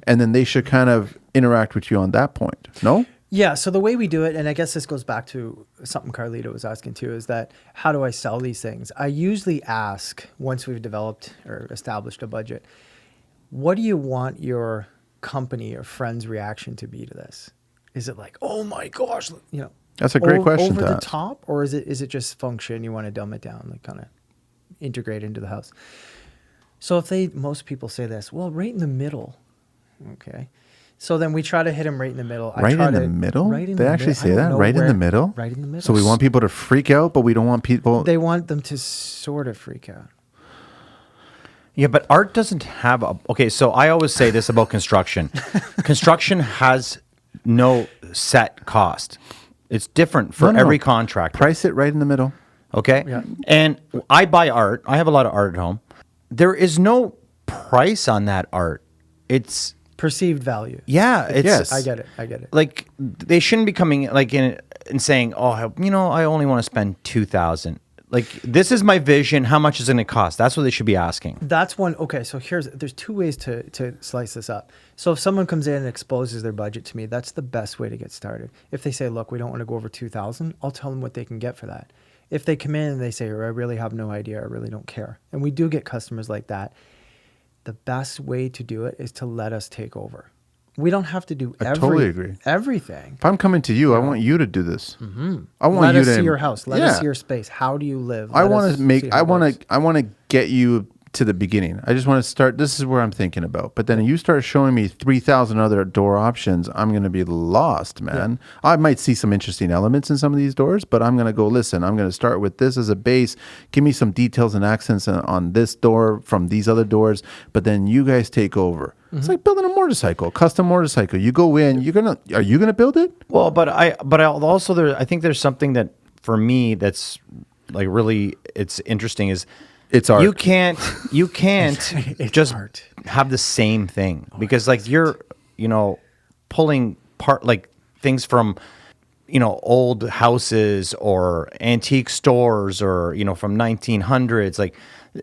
and then they should kind of interact with you on that point. No? yeah, so the way we do it, and I guess this goes back to something Carlita was asking too, is that how do I sell these things? I usually ask, once we've developed or established a budget, what do you want your company or friends' reaction to be to this? Is it like, oh my gosh, you know, That's a great question over to the ask. top, or is it just function? You want to dumb it down, like kind of integrate into the house. So if most people say this, well, right in the middle, okay. So then we try to hit them right in the middle. Right in the middle? They actually say that? Right in the middle? Right in the middle. So we want people to freak out, but we don't want people... They want them to sort of freak out. Yeah, but art doesn't have a... Okay, so I always say this about construction. Construction has no set cost. It's different for No. every contractor. Price it right in the middle. Okay? Yeah. And I buy art. I have a lot of art at home. There is no price on that art. It's... Perceived value. Yeah, it's... Yes. I get it. Like, they shouldn't be coming like in and saying, oh, you know, I only want to spend $2,000. Like, this is my vision. How much is it going to cost? That's what they should be asking. That's one. Okay, so there's two ways to slice this up. So if someone comes in and exposes their budget to me, that's the best way to get started. If they say, look, we don't want to go over 2,000, I'll tell them what they can get for that. If they come in and they say, I really have no idea, I really don't care, and we do get customers like that, the best way to do it is to let us take over. We don't have to do totally agree. everything. If I'm coming to you, I want you to do this. Mm-hmm. I want Let you us to see your house. Let us see your space. How do you live? I Let want us to make. see how I it want works. to. I want to get you to the beginning. I just want to start. This is where I'm thinking about. But then you start showing me 3,000 other door options. I'm going to be lost, man. Yeah. I might see some interesting elements in some of these doors, but I'm going to go, listen, I'm going to start with this as a base. Give me some details and accents on this door from these other doors. But then you guys take over. Mm-hmm. It's like building a motorcycle, custom motorcycle. You go in, are you going to build it? Well, but I also I think there's something that for me that's like really, it's interesting is, it's art. You can't it's just art. have the same thing because like you're, pulling part like things from, old houses or antique stores or, from 1900s. Like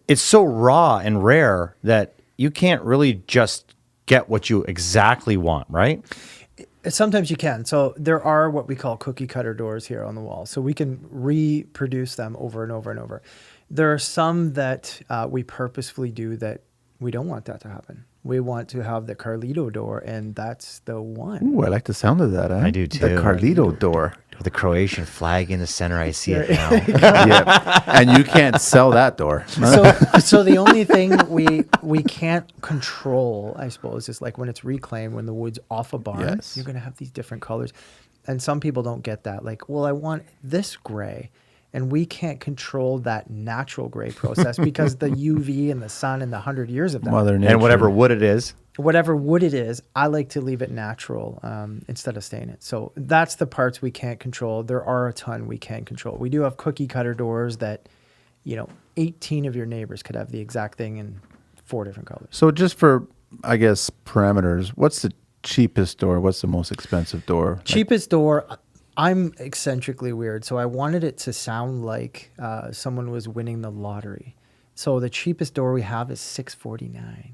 it's so raw and rare that you can't really just get what you exactly want, right? Sometimes you can. So there are what we call cookie cutter doors here on the wall. So we can reproduce them over and over and over. There are some that we purposefully do that we don't want that to happen. We want to have the Carlito door, and that's the one. Ooh, I like the sound of that. I do too. The Carlito door. With the Croatian flag in the center, I see it now. Yeah, and you can't sell that door. So the only thing we can't control, I suppose, is like when it's reclaimed, when the wood's off a barn, yes. you're going to have these different colors. And some people don't get that. Like, well, I want this gray. And we can't control that natural gray process because the UV and the sun and the 100 years of that. Mother Nature. And whatever wood it is. Whatever wood it is, I like to leave it natural instead of staining it. So that's the parts we can't control. There are a ton we can control. We do have cookie cutter doors that, 18 of your neighbors could have the exact thing in 4 different colors. So just for, I guess, parameters, what's the cheapest door? What's the most expensive door? Cheapest door... I'm eccentrically weird, so I wanted it to sound like someone was winning the lottery. So the cheapest door we have is $649.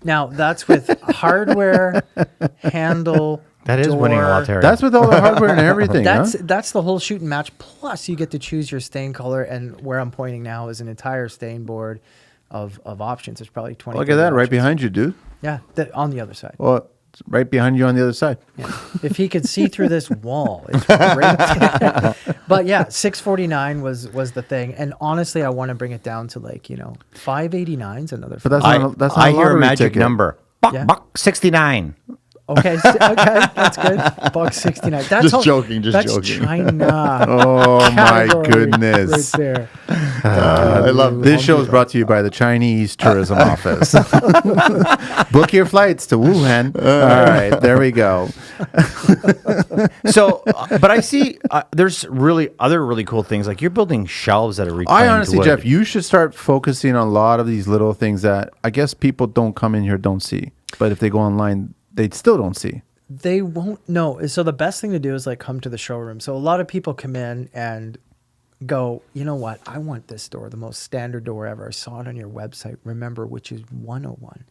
Now that's with hardware, handle. That is door. winning a lottery. That's with all the hardware and everything. That's the whole shoot and match. Plus, you get to choose your stain color, and where I'm pointing now is an entire stain board of options. There's probably 20. Look at that, right options. behind you, dude. Yeah, on the other side. Well, it's right behind you on the other side. Yeah. If he could see through this wall, it's great. But yeah, $649 was the thing. And honestly, I want to bring it down to like, $589 is another. But that's not I a hear a lottery magic ticket. number. Buck 69. Okay, that's good. $1.69. That's Just joking. That's China. Oh my category goodness! Right there. I love this. Show is brought to you by the Chinese Tourism Office. Book your flights to Wuhan. All right, there we go. So, but I see there's other really cool things. Like you're building shelves that are reclaimed I honestly, wood. Jeff, you should start focusing on a lot of these little things that I guess people don't come in here don't see, but if they go online, they still don't see. They won't know. So the best thing to do is like come to the showroom. So a lot of people come in and go, you know what? I want this door, the most standard door ever. I saw it on your website. Remember, which is 101.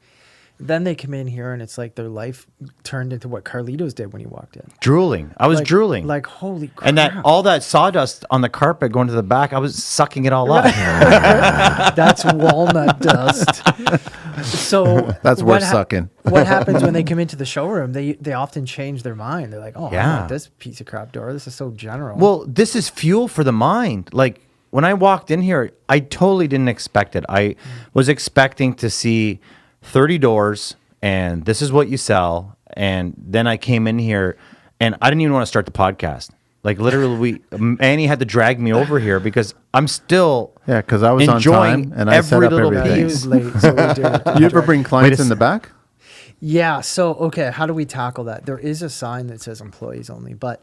Then they come in here and it's like their life turned into what Carlitos did when he walked in. Drooling. I was drooling. Like, holy crap. And all that sawdust on the carpet going to the back, I was sucking it all up. That's walnut dust. So that's worth sucking. What happens when they come into the showroom? They often change their mind. They're like, oh, Yeah. I want this piece of crap door. This is so general. Well, this is fuel for the mind. Like when I walked in here, I totally didn't expect it. I was expecting to see 30 doors and this is what you sell. And then I came in here and I didn't even want to start the podcast. Like literally, Annie had to drag me over here because I'm still because I was on enjoying time and I set every up little everything. He was late, so we did it. You ever bring clients in the back? Yeah. So, okay, how do we tackle that? There is a sign that says employees only, but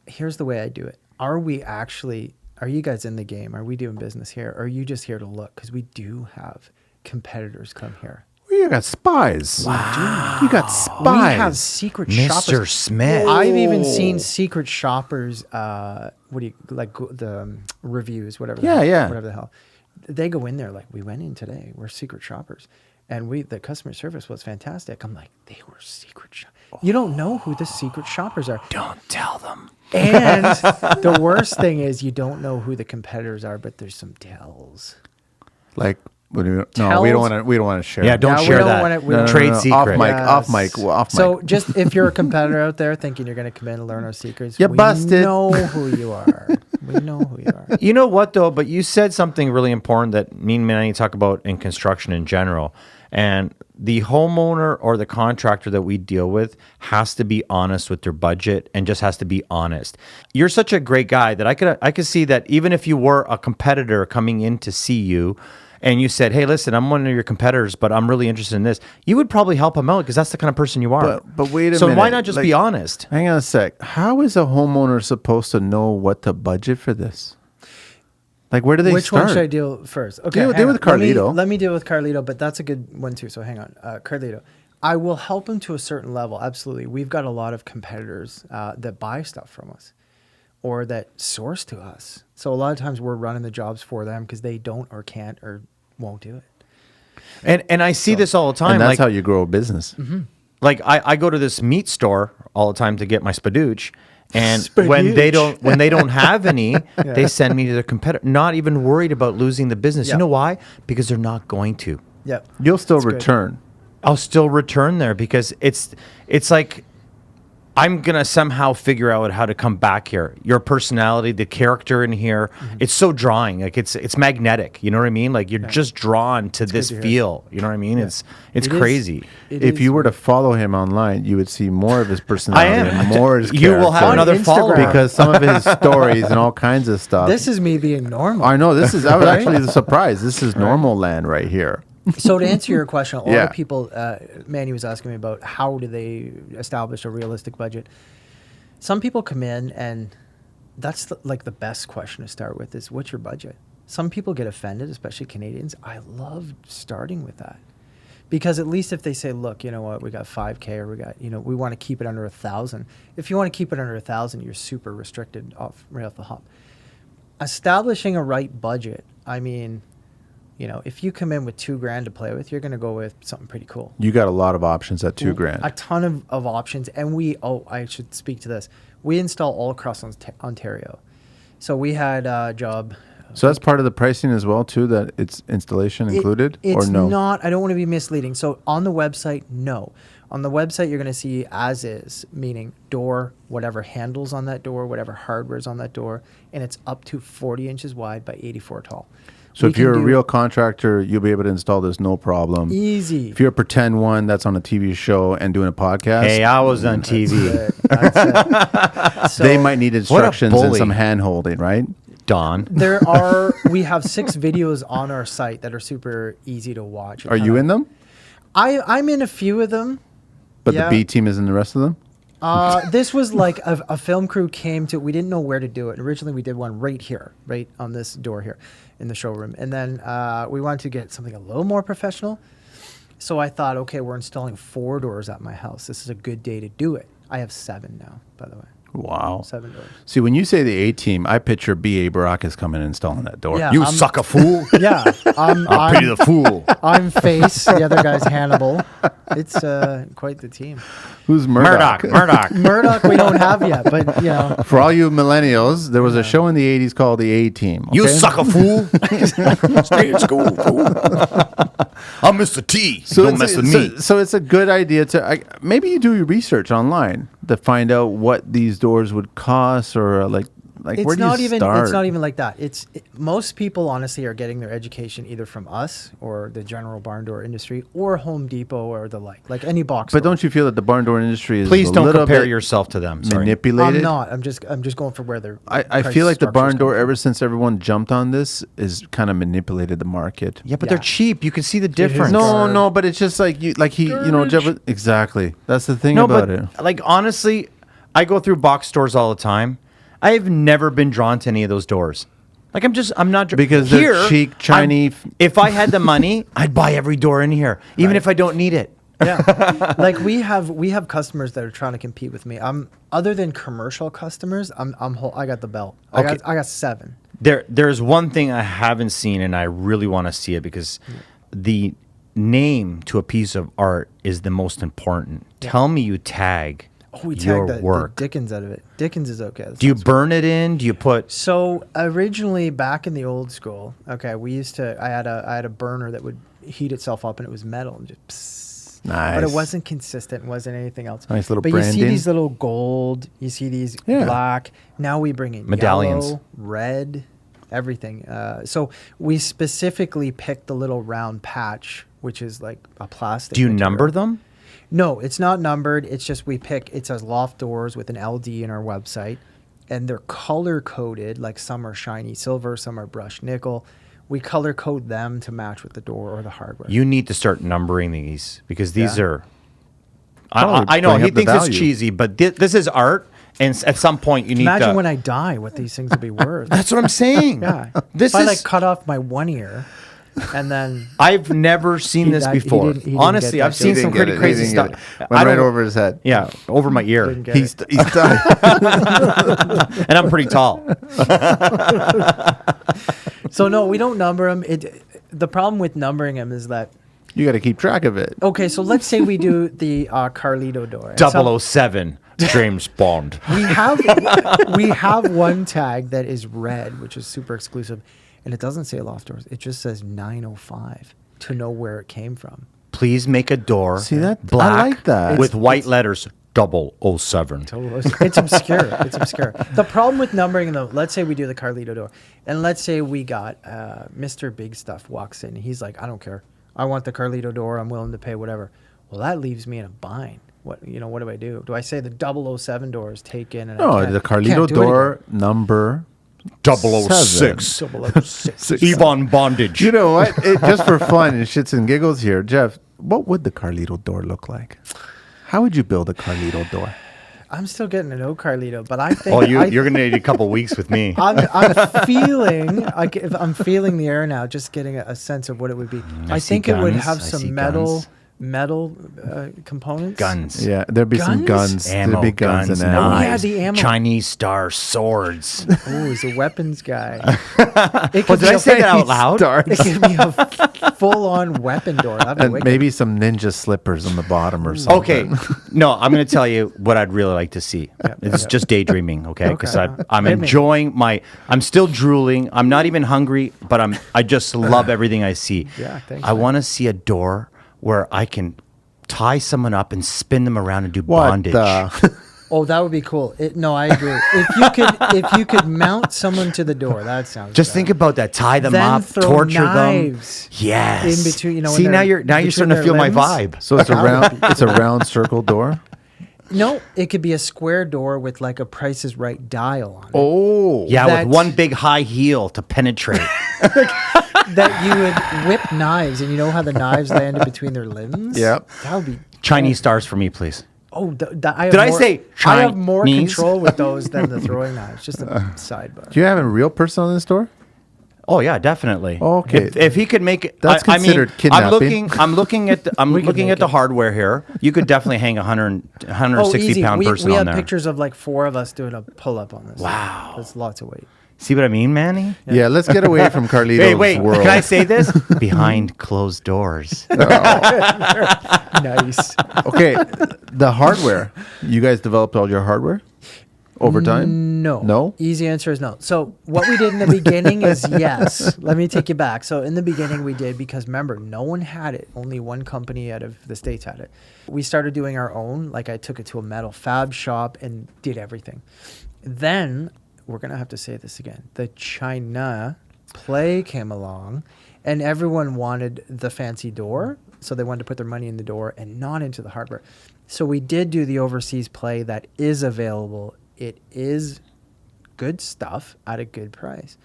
here's the way I do it. Are you guys in the game? Are we doing business here? Or are you just here to look? Because we do have competitors come here. You got spies. Wow. You got spies. We have secret Mr. shoppers. Smith. I've even seen secret shoppers, the reviews, whatever the hell. They go in there like, we went in today. We're secret shoppers. And the customer service was fantastic. I'm like, they were secret shoppers. You don't know who the secret shoppers are. Don't tell them. And the worst thing is you don't know who the competitors are, but there's some tells. Like, we don't want to share. Yeah, don't share that. Trade secret. Off mic. So just if you're a competitor out there thinking you're going to come in and learn our secrets, You we busted. know who you are. We know who you are. You know what though? But you said something really important that me and Manny talk about in construction in general. And the homeowner or the contractor that we deal with has to be honest with their budget and just has to be honest. You're such a great guy that I could see that even if you were a competitor coming in to see you, and you said, "Hey, listen, I'm one of your competitors, but I'm really interested in this," you would probably help him out because that's the kind of person you are. But wait a minute. So why not just be honest? Hang on a sec. How is a homeowner supposed to know what to budget for this? Like, where do they Which start? one should I deal first? Okay, Deal hang with on. Carlito. Let me deal with Carlito, but that's a good one too. So hang on, Carlito. I will help him to a certain level. Absolutely, we've got a lot of competitors that buy stuff from us or that source to us. So a lot of times we're running the jobs for them because they don't or can't or won't do it. And I see this all the time. And that's like, how you grow a business. like I go to this meat store all the time to get my spadooch, and Spadooch. when they don't have any, they send me to their competitor. Not even worried about losing the business. Yeah. You know why? Because they're not going to. Yep. You'll still That's good. return. I'll still return there because it's like I'm gonna somehow figure out how to come back here. Your personality, the character in here, it's so drawing. Like it's magnetic. You know what I mean? Like you're just drawn to this to hear. feel. You know what I mean? It's It is- crazy. it If is you were to weird. follow him online, you would see more of his personality am. and more his You will have character. another Instagram. follower because some of his stories and all kinds of stuff. This is me being normal. I know this is. I was actually surprised. This is normal land right here. So to answer your question, a lot Yeah. of people, Manny was asking me about how do they establish a realistic budget. Some people come in and that's the best question to start with is what's your budget? Some people get offended, especially Canadians. I love starting with that because at least if they say, look, you know what, we got 5K or we got, we want to keep it under 1,000. If you want to keep it under 1,000, you're super restricted right off the hop. Establishing a right budget, I mean, if you come in with $2,000 to play with, you're going to go with something pretty cool. You got a lot of options at $2,000. A ton of options. And I should speak to this. We install all across Ontario. So we had a job. So that's part of the pricing as well too. That it's installation included, It's or no? not. I don't want to be misleading. So on the website, no. On the website, you're going to see as is, meaning door, whatever handles on that door, whatever hardware's on that door, and it's up to 40 inches wide by 84 tall. So We if you're a can do real contractor, you'll be able to install this no problem. easy. If you're a pretend one that's on a TV show and doing a podcast, Hey, I was on TV. That's it. So they might need instructions and bully. some hand holding, right? Don. we have 6 videos on our site that are super easy to watch. Are you in them? I'm in a few of them. But Yeah. the B team is in the rest of them? This was like a film crew came to, we didn't know where to do it. Originally, we did one right here, right on this door here in the showroom. And then we wanted to get something a little more professional. So I thought, okay, we're installing 4 doors at my house. This is a good day to do it. I have 7 now, by the way. Wow. 7 doors. See, when you say the A team, I picture B.A. Baracus coming and installing that door. Yeah. You I'm- suck a fool. Yeah, I'll pity the fool. I'm Face. The other guy's Hannibal. It's quite the team. Who's Murdoch? Murdoch. Murdoch, we don't have yet, but For all you millennials, there was a show in the 80s called The A Team. You okay? suck a fool. Stay in school, fool. I'm Mr. T. Don't it's- mess with me. So it's a good idea to maybe you do your research online to find out what these doors would cost or like where it's do not you even start? it's not even like that. Most people honestly are getting their education either from us or the general barn door industry or Home Depot or the like any box. But store. don't you feel that the barn door industry is Please a don't little compare bit yourself to them. Sorry. manipulated? I'm not. I'm just going for where they're. I feel like the barn door, ever since everyone jumped on this, is kind of manipulated the market. Yeah, but Yeah. they're cheap. You can see the difference. No, but it's just like Jeff. Exactly. That's the thing about it. Like honestly, I go through box stores all the time. I've never been drawn to any of those doors. Like I'm not Because they're cheap, shiny. If I had the money, I'd buy every door in here, even if I don't need it. Yeah, like we have customers that are trying to compete with me. Other than commercial customers, I got the belt. I got 7. There's one thing I haven't seen, and I really want to see it because the name to a piece of art is the most important. Tell me you tag We your tagged the work. Dickens out of it. Dickens is okay. Do you burn it in? Do you put? So originally, back in the old school, okay, I had a burner that would heat itself up, and it was metal, and just. Psst. But it Nice. wasn't consistent. It wasn't anything else. Nice little but you see branding. these little gold. You see these black. Now we bring in Medallions. yellow, red, everything. So we specifically picked the little round patch, which is like a plastic. Do you material. number them? No, it's not numbered. It's just we pick. It says Loft Doors with an LD in our website, and they're color coded. Like some are shiny silver, some are brushed nickel. We color code them to match with the door or the hardware. You need to start numbering these because these are. Probably I know bring he up the thinks it's value. cheesy, but this is art, and at some point you need Imagine to. when I die, what these things will be worth. That's what I'm saying. Yeah. This if I is. like cut off my one ear, and then I've never seen He- this he before. didn't- he didn't Honestly, get that I've seen He some didn't pretty get it. He crazy didn't stuff. get it. I Went right don't- over his head. Yeah, over my ear, didn't get He's it. he's done. and I'm pretty tall. So no, we don't number them. The problem with numbering them is that You got to keep track of it. okay. So let's say we do the Carlito door. And some- 007, James Bond. we have one tag that is red, which is super exclusive, and it doesn't say Loft Doors. It just says 905 to know where it came from. Please make a door. See that? I black like that. with white letters. 007. It's obscure. It's obscure. The problem with numbering though, let's say we do the Carlito door, and let's say we got Mr. Big Stuff walks in. He's like, I don't care. I want the Carlito door. I'm willing to pay whatever. Well, that leaves me in a bind. What do I do? Do I say the 007 door is taken? And I No, can't- the can't Carlito do it door number 006. again? 006. Yvonne Bondage. You know what? Just for fun and shits and giggles here, Jeff, what would the Carlito door look like? How would you build a Carlito door? I'm still getting to know Carlito, but I think Oh, you're going to need a couple weeks with me. I'm feeling I'm feeling the air now, just getting a sense of what it would be. I see think it would guns. have I see some guns. metal components. Guns. Yeah, there'd be some Guns? guns. Ammo, There'd be guns, guns, and Oh, ammo. yeah, knives, the ammo. Chinese star swords. Oh, he's a weapons guy. Well, did I say that out loud? It could be a full-on weapon door. That'd be And wicked. maybe some ninja slippers on the bottom or something. Okay, no, I'm going to tell you what I'd really like to see. It's just daydreaming, okay? Because Okay. I'm Hit me. enjoying I'm still drooling. I'm not even hungry, but I just love everything I see. Yeah, thanks, I man. want to see a door where I can tie someone up and spin them around and do What bondage. the? Oh, that would be cool. No, I agree. If you could mount someone to the door, that sounds. Just bad. think about that. Tie them Then up, throw torture knives them. Yes. in between, when See, now they're you're between starting to their feel my limbs. vibe. So it's a round. It's a round circle door. No, it could be a square door with like a Price is Right dial on it. Oh, Yeah, That's- with one big high heel to penetrate. That you would whip knives, and you know how the knives landed between their limbs? Yep. That would be. Chinese stars for me, please. Oh, did Did I say I have more Chinese? control with those than the throwing knives. Just a sidebar. do you have a real person on this door? Oh yeah, definitely. Okay. If he could make it, That's considered kidnapping. I'm looking at We could looking make at the it. hardware here. You could definitely hang a 160 pound person we on have there. pictures of like 4 of us doing a pull up on this. Wow. That's lots of weight. See what I mean, Manny? Yeah. Let's get away from Carlito's Hey, wait. world. Can I say this? Behind closed doors. Nice. Okay, the hardware. You guys developed all your hardware over time? No. No? Easy answer is no. So what we did in the beginning is yes. Let me take you back. So in the beginning we did, because remember, no one had it. Only one company out of the States had it. We started doing our own. Like I took it to a metal fab shop and did everything. Then we're going to have to say this again. The China play came along and everyone wanted the fancy door. So they wanted to put their money in the door and not into the hardware. So we did do the overseas play that is available. It is good stuff at a good price.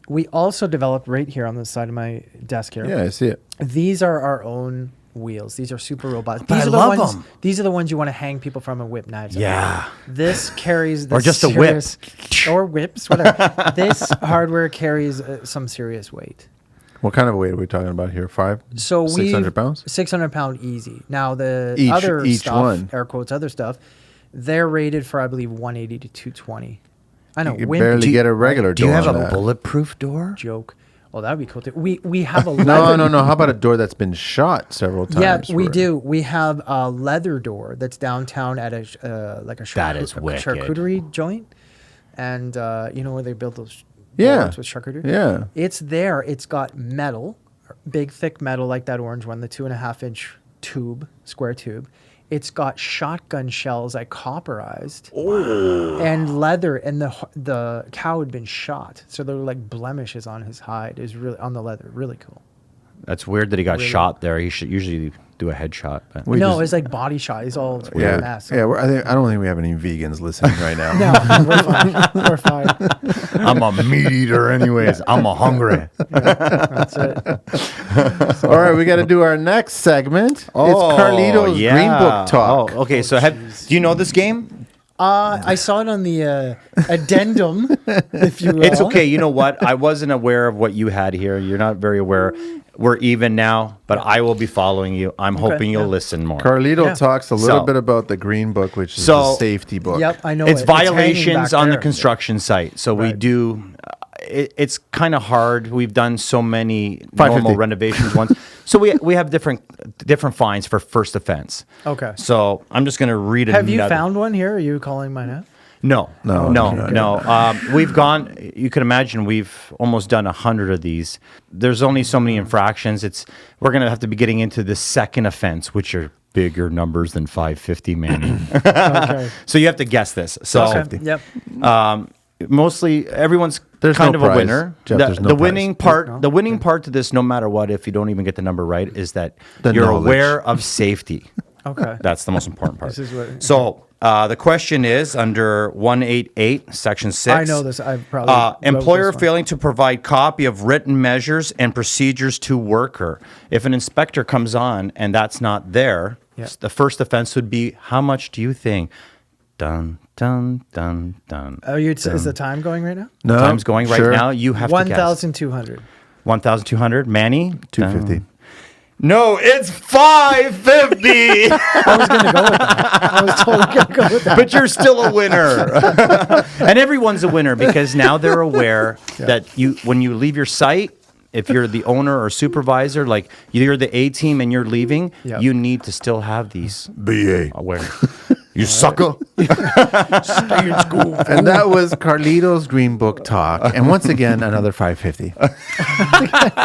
We also developed right here on the side of my desk here. Yeah, I see it. These are our own wheels. These are super robust. But These I are the love ones. them. These are the ones you want to hang people from and whip knives. at. Yeah. This carries the Or just a whip. or whips, whatever. This hardware carries some serious weight. What kind of weight are we talking about here? 500? So 600 pounds? 600 pound easy. Now the Each- other each stuff, one. air quotes, other stuff, they're rated for, I believe, 180 to 220. I know. You can wimpy barely get a regular Do you door have on a that. bulletproof door? joke. Oh, that would be cool too. We have a No, leather. no, no. How about a door that's been shot several times? Yeah, we for- do. We have a leather door that's downtown at a like a, That is a wicked. charcuterie joint, and you know where they build those Yeah. boards with charcuterie. Yeah. It's there. It's got metal, big thick metal like that orange one, the 2.5 inch square tube. It's got shotgun shells I copperized and leather, and the cow had been shot, so there were like blemishes on his hide. It was really on the leather, really cool. That's weird that he got shot there. He should usually do a headshot. But. No, it's like body shot. He's all weird mess. Yeah, I don't think we have any vegans listening right now. No, we're fine. We're fine. I'm a meat eater anyways. I'm a hungry. That's it. All right, we got to do our next segment. It's Carlito's Green Book Talk. Oh, okay. So do you know this game? I saw it on the addendum, if you will. It's okay. You know what? I wasn't aware of what you had here. You're not very aware. We're even now, but I will be following you. I'm hoping you'll listen more. Carlito talks a little bit about the Green Book, which is the safety book. Yep, I know. It's violations on the there. construction site. So we do. It's kind of hard. We've done so many normal renovations once. So we have different fines for first offense. Okay. So I'm just going to read it. Have you found one here? Are you calling mine out? No. We've gone. You can imagine we've almost done 100 of these. There's only so many infractions. We're going to have to be getting into the second offense, which are bigger numbers than 550, Manny. Okay. So you have to guess this. So Yep. mostly everyone's There's kind no of a prize. winner. Jeff, there's no the winning prize. part, the winning part to this, no matter what, if you don't even get the number right, is that The you're knowledge. aware of safety. Okay. That's the most important part. This is what- So the question is under 188, Section 6. I know this. I've probably wrote employer this one. failing to provide copy of written measures and procedures to worker. If an inspector comes on and that's not there, the first offense would be, how much do you think? Dun, dun, dun, dun. Is the time going right now? No, Time's going right now. You have to guess. 1,200. 1,200. Manny? 250. No, it's 550. I was going to go with that. I was totally going to go with that. But you're still a winner. And everyone's a winner because now they're aware that when you leave your site, if you're the owner or supervisor, like you're the A team and you're leaving, you need to still have these BA. aware. You sucker. Stay in school. And that was Carlito's Green Book Talk. And once again, another 550.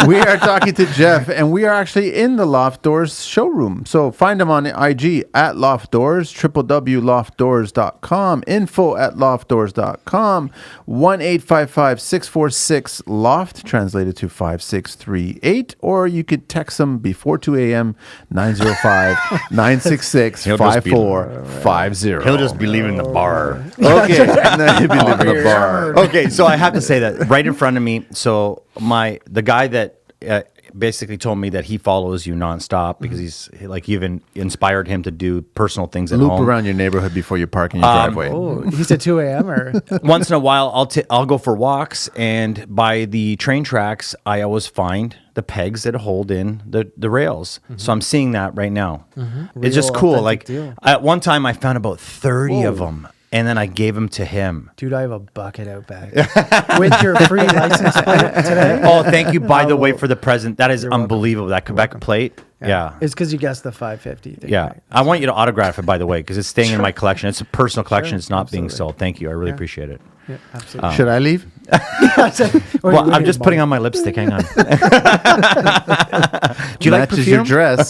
We are talking to Jeff, and we are actually in the Loft Doors showroom. So find him on IG at Loft Doors, www.loftdoors.com, info@loftdoors.com, 1-855-646-LOFT, translated to 5638. Or you could text them before 2 a.m., 905-966-5450. He'll just be leaving the bar. Okay, and then he'll be leaving the bar. Okay, so I have to say that right in front of me. So the guy that basically told me that he follows you nonstop because he's like even inspired him to do personal things at Loop home. around your neighborhood before you park in your driveway. Oh, he said 2 a.m. or? Once in a while, I'll go for walks, and by the train tracks, I always find the pegs that hold in the rails. So I'm seeing that right now. It's just Real cool. authentic Like deal. at one time, I found about 30 of them, and then I gave them to him. Dude, I have a bucket out back. With your free license plate today? Oh, thank you, by the way, for the present. That is unbelievable. That Quebec plate. Yeah. It's because you guessed the 550 thing. Yeah. Right? I want you to autograph it, by the way, because it's staying in my collection. It's a personal collection. It's not being sold. Thank you. I really appreciate it. Yeah, absolutely. Should I leave? Well, I'm just putting on my lipstick. Hang on. Do you like Matches your perfume? dress.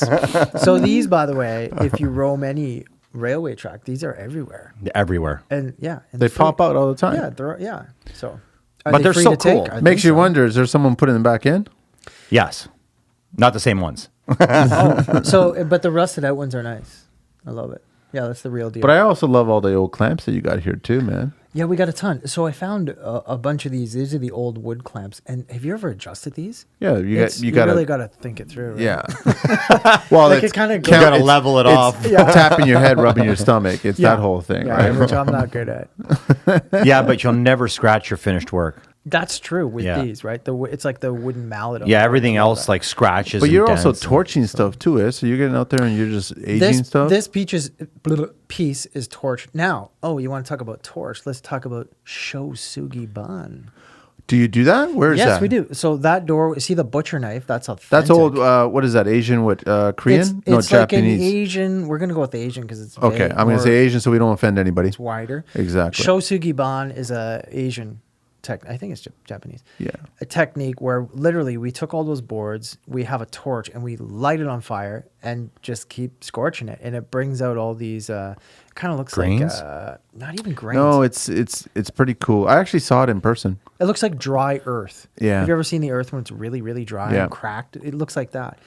So these, by the way, if you roam any railway track, these are everywhere. Everywhere. And They pop out all the time. Yeah. So, But they're free so to take? cool. I Makes think you so. wonder, is there someone putting them back in? Yes. Not the same ones. But the rusted out ones are nice. I love it. Yeah, that's the real deal. But I also love all the old clamps that you got here too, man. Yeah, we got a ton. So I found a bunch of these. These are the old wood clamps. And have you ever adjusted these? Yeah, you really got to think it through. Right? Yeah. Well, Like it's it kinda goes- You got to it's- level it it's off. tapping your head, rubbing your stomach. It's that whole thing, Yeah, right? which I'm not good at. Yeah, but you'll never scratch your finished work. That's true with Yeah. these, right? It's like the wooden mallet. on Yeah, the everything wood and all else that. like scratches. But and you're also dents and- torching stuff too, eh? So you're getting out there and you're just aging stuff. This piece is torched. Now, you want to talk about torch? Let's talk about Shosugi Ban. Do you do that? Where is that? Yes, we do. So that door, see the butcher knife? That's authentic. That's old. What is that? Asian? What? Korean? It's like an Japanese. Asian. We're gonna go with Asian because it's Okay, vague, I'm going to or say Asian so we don't offend anybody. It's wider. Exactly. Shosugi Ban is a Asian I think it's Japanese. Yeah. A technique where literally we took all those boards, we have a torch, and we light it on fire and just keep scorching it, and it brings out all these. Kind of looks Grains? like not even grains. No, it's pretty cool. I actually saw it in person. It looks like dry earth. Yeah. Have you ever seen the earth when it's really, really dry Yeah. and cracked? It looks like that.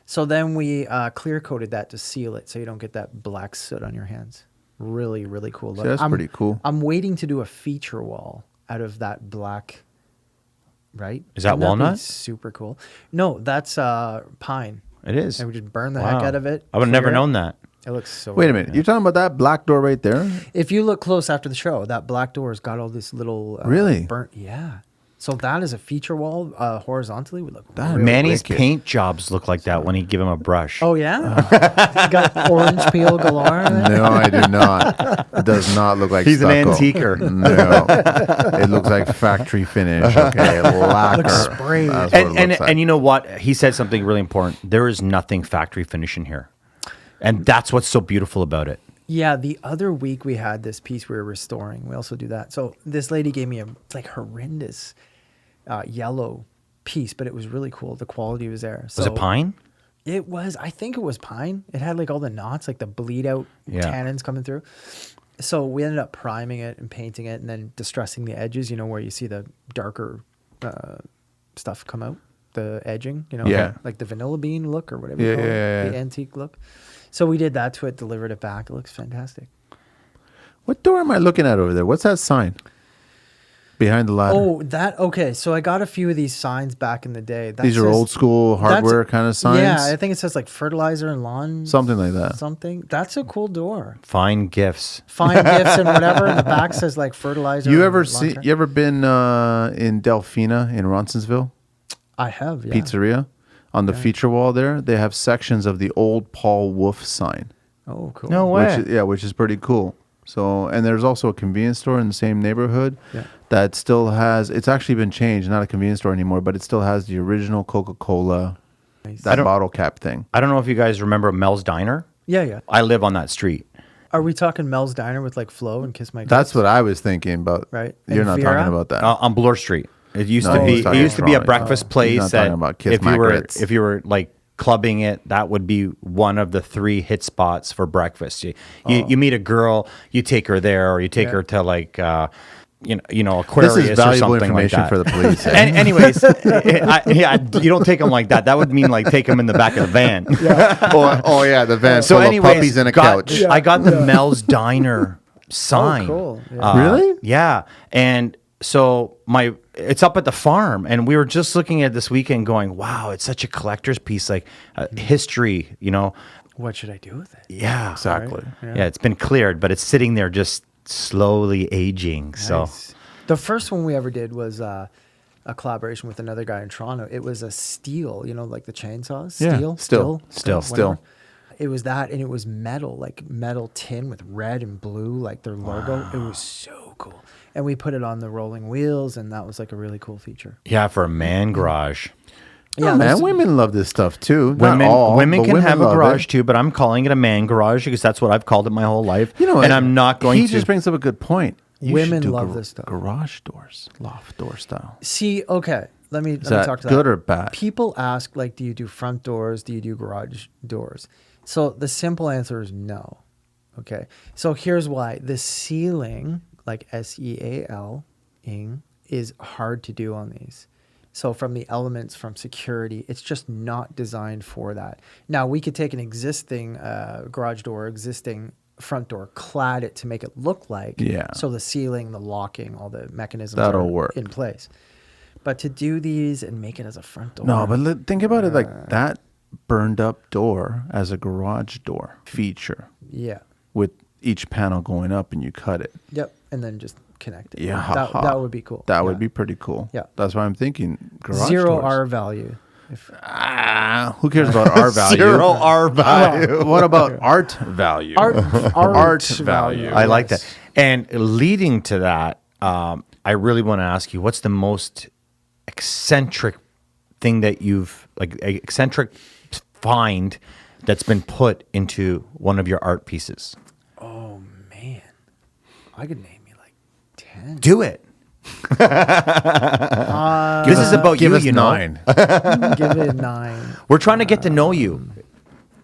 So then we clear coated that to seal it so you don't get that black soot on your hands. Really, really cool look. That's pretty cool. I'm waiting to do a feature wall out of that black, right? Is that Wouldn't be walnut? super cool. No, that's pine. It is. And we just burn the heck out of it. I would have never clear it. known that. It looks so Wait a good. minute. You're talking about that black door right there? If you look close after the show, that black door's got all this little Really? burnt. Yeah. So that is a feature wall horizontally. Would look That- really Manny's wicked. paint jobs look like that when he give him a brush. Oh yeah, got orange peel galore. No, I do not. It does not look like He's an stucco. antiquer. No. It looks like factory finish. Okay, lacquer. Looks sprayed. That's what it and looks like. and you know what? He said something really important. There is nothing factory finish in here, and that's what's so beautiful about it. Yeah, the other week we had this piece we were restoring. We also do that. So this lady gave me a like horrendous yellow piece, but it was really cool. The quality was there. So Was it pine? It was. I think it was pine. It had like all the knots, like the bleed out Yeah. tannins coming through. So we ended up priming it and painting it, and then distressing the edges. You know where you see the darker stuff come out, the edging. You know, Yeah. like the vanilla bean look or whatever. Yeah, you call it, yeah. the antique look. So we did that to it, delivered it back. It looks fantastic. What door am I looking at over there? What's that sign? Behind the ladder. Oh, that okay. So I got a few of these signs back in the day. That These are says- old school hardware kind of signs? Yeah, I think it says like fertilizer and lawn. Something like that. Something. That's a cool door. Fine gifts. Fine gifts and whatever. And the back says like fertilizer. You and ever lawn see? care. You ever been in Delphina in Ronsonsville I have. Yeah. Pizzeria? On the feature wall there, they have sections of the old Paul Wolf sign. Oh, cool. No way. Which is pretty cool. So, and there's also a convenience store in the same neighborhood Yeah. that still has. It's actually been changed, not a convenience store anymore, but it still has the original Coca-Cola, Nice. that bottle cap thing. I don't know if you guys remember Mel's Diner. Yeah, yeah. I live on that street. Are we talking Mel's Diner with like Flo and Kiss My Goats? That's what I was thinking, but Right. you're And not Vera? talking about that. On Bloor Street. It used No, to he's be. It talking used to be a wrong. breakfast He's place not that talking about Kiss if My you were Grits. if you were like clubbing it, that would be one of the 3 hit spots for breakfast. You meet a girl, you take her there, or you take Yeah. her to like you know Aquarius This is or valuable something like information that. for the police. eh? And anyways, you don't take them like that. That would mean like take them in the back of the van. oh yeah, the van So full anyways, of puppies and a couch. I got the Mel's Diner sign. cool. Yeah. Really? Yeah. And so it's up at the farm, and we were just looking at it this weekend going, wow, it's such a collector's piece, like history, you know? What should I do with it? Yeah. Exactly. Yeah, it's been cleared, but it's sitting there just slowly aging. So Nice. The first one we ever did was a collaboration with another guy in Toronto. It was a steel, you know, like the chainsaws. Yeah, Steel. still. It was that, and it was metal, like metal tin with red and blue, like their logo. It was so cool. And we put it on the rolling wheels, and that was like a really cool feature. yeah, for a man garage. Yeah, man, there's- women love this stuff too. Not Women, all, women but can have a love garage it. too, but I'm calling it a man garage because that's what I've called it my whole life. You know, and I'm not going He to. just brings up a good point. You Women should do love this stuff. Garage doors, loft door style. See, okay, let me that talk to good that. or bad? People ask, like, do you do front doors? Do you do garage doors? So the simple answer is no. Okay, so here's why: the sealing, like SEAL-ing, is hard to do on these. So from the elements, from security, it's just not designed for that. Now we could take an existing garage door, existing front door, clad it to make it look like. Yeah. So the sealing, the locking, all the mechanisms That'll are work. in place. But to do these and make it as a front door. No, but think about it like that burned up door as a garage door feature Yeah. with each panel going up and you cut it. Yep. And then just connect it. Yeah, That would be cool. That Yeah. would be pretty cool. Yeah. That's why I'm thinking garage Zero doors. R value. If, Who cares about R value? Zero R value. What about art value? art value. I like that. And leading to that, I really want to ask you, what's the most eccentric thing that eccentric find that's been put into one of your art pieces? Oh man, I could name you like 10. Do it. This is about Give you, us you know. 9. Give it a 9. We're trying to get to know you.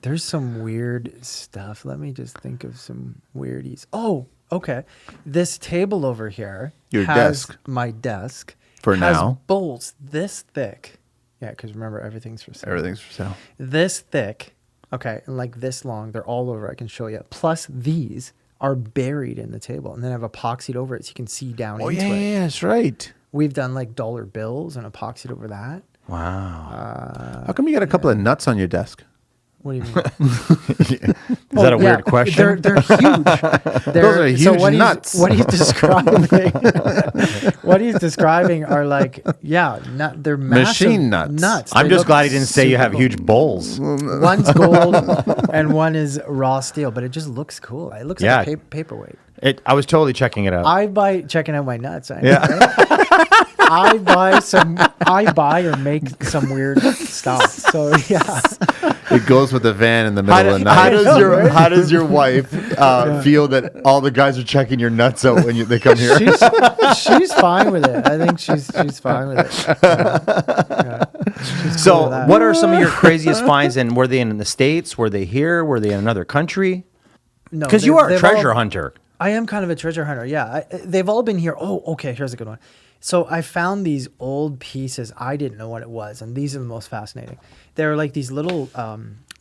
There's some weird stuff. Let me just think of some weirdies. Oh, okay. This table over here Your has desk. my desk. For has now. bolts this thick. Yeah, because remember, everything's for sale. Everything's for sale. This thick. Okay, and like this long. They're all over. I can show you. Plus, these are buried in the table. And then I've epoxied over it so you can see down Oh, into yeah, it. yeah, that's right. We've done like dollar bills and epoxied over that. Wow. How come you got a couple of nuts on your desk? What do you mean? Is that a weird question? They're huge. Those are huge nuts. What he's describing, what he's describing are like, they're massive Machine nuts. I'm They just look glad he didn't say you super have cool. huge bowls. One's gold and one is raw steel, but it just looks cool. It looks like a paperweight. I was totally checking it out. I buy checking out my nuts. I know, right? I buy or make some weird stuff. So yeah. It goes with the van in the middle of the How night. how does your wife feel that all the guys are checking your nuts out when they come here? She's fine with it. I think she's fine with it. Yeah. She's So, cool with that. what are some of your craziest finds? And were they in the States? Were they here? Were they in another country? No, Because you are a treasure hunter. I am kind of a treasure hunter. Yeah, they've all been here. Oh, okay. Here's a good one. So I found these old pieces. I didn't know what it was, and these are the most fascinating. They're like these little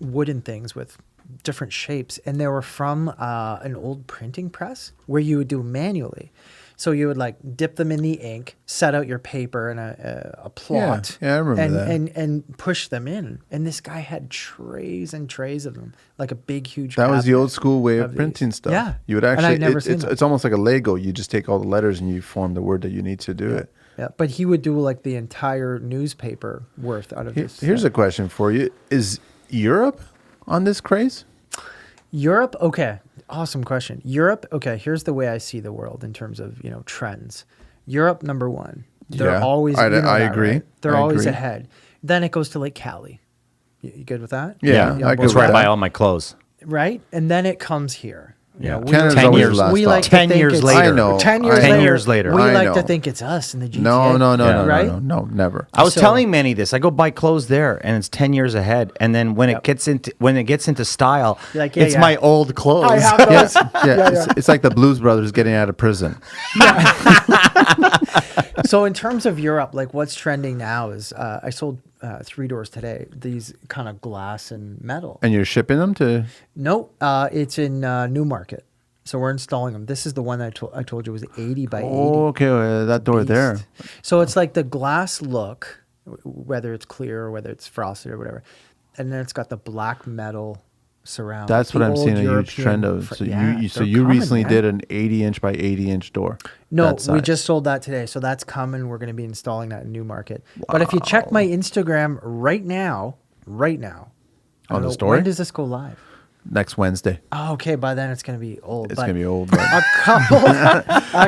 wooden things with different shapes, and they were from an old printing press where you would do manually. So you would like dip them in the ink, set out your paper and a plot, Yeah, I remember and, that. and push them in. And this guy had trays and trays of them, like a big, huge. That was the cabinet old school way of these. printing stuff. Yeah, You would And actually, I'd never seen that. it's almost like a Lego. You just take all the letters and you form the word that you need to do it. Yeah, but he would do like the entire newspaper worth out of this. Here's a question for you. Is Europe on this craze? Europe, okay. Awesome question. Europe, okay, here's the way I see the world in terms of, trends. Europe, number one. They're Yeah, always, I that, agree. right? They're I always agree. ahead. Then it goes to like Cali. You good with that? Yeah, I both agree It's with right that. by all my clothes. Right? And then it comes here. Yeah. Canada's 10 always years. last We off. like to 10 think years it's- later. I know. 10 years, 10 later, years later. We I like know. to think it's us in the GTA. No, Right? no, never. I was So- telling Manny this. I go buy clothes there, and it's 10 years ahead. And then when it gets into style, You're like, yeah, it's yeah. my old clothes. I have those. Yeah, it's like the Blues Brothers getting out of prison. So in terms of Europe, like what's trending now is I sold 3 doors today. These kind of glass and metal. And you're shipping them to... No, it's in Newmarket. So we're installing them. This is the one that I told you was 80 by 80. Oh, okay, that door there. beast. So it's like the glass look, whether it's clear or whether it's frosted or whatever. And then it's got the black metal surround. That's The what I'm old seeing a huge European trend of. fr- So yeah, you they're coming, recently man. did an 80-inch by 80-inch door. No, that we size. just sold that today. So that's coming. We're going to be installing that in Newmarket. But if you check my Instagram right now, I don't On the know, story? when does this go live? Next Wednesday. Oh, okay. By then it's going to be old. It's but going to be old. But... a couple.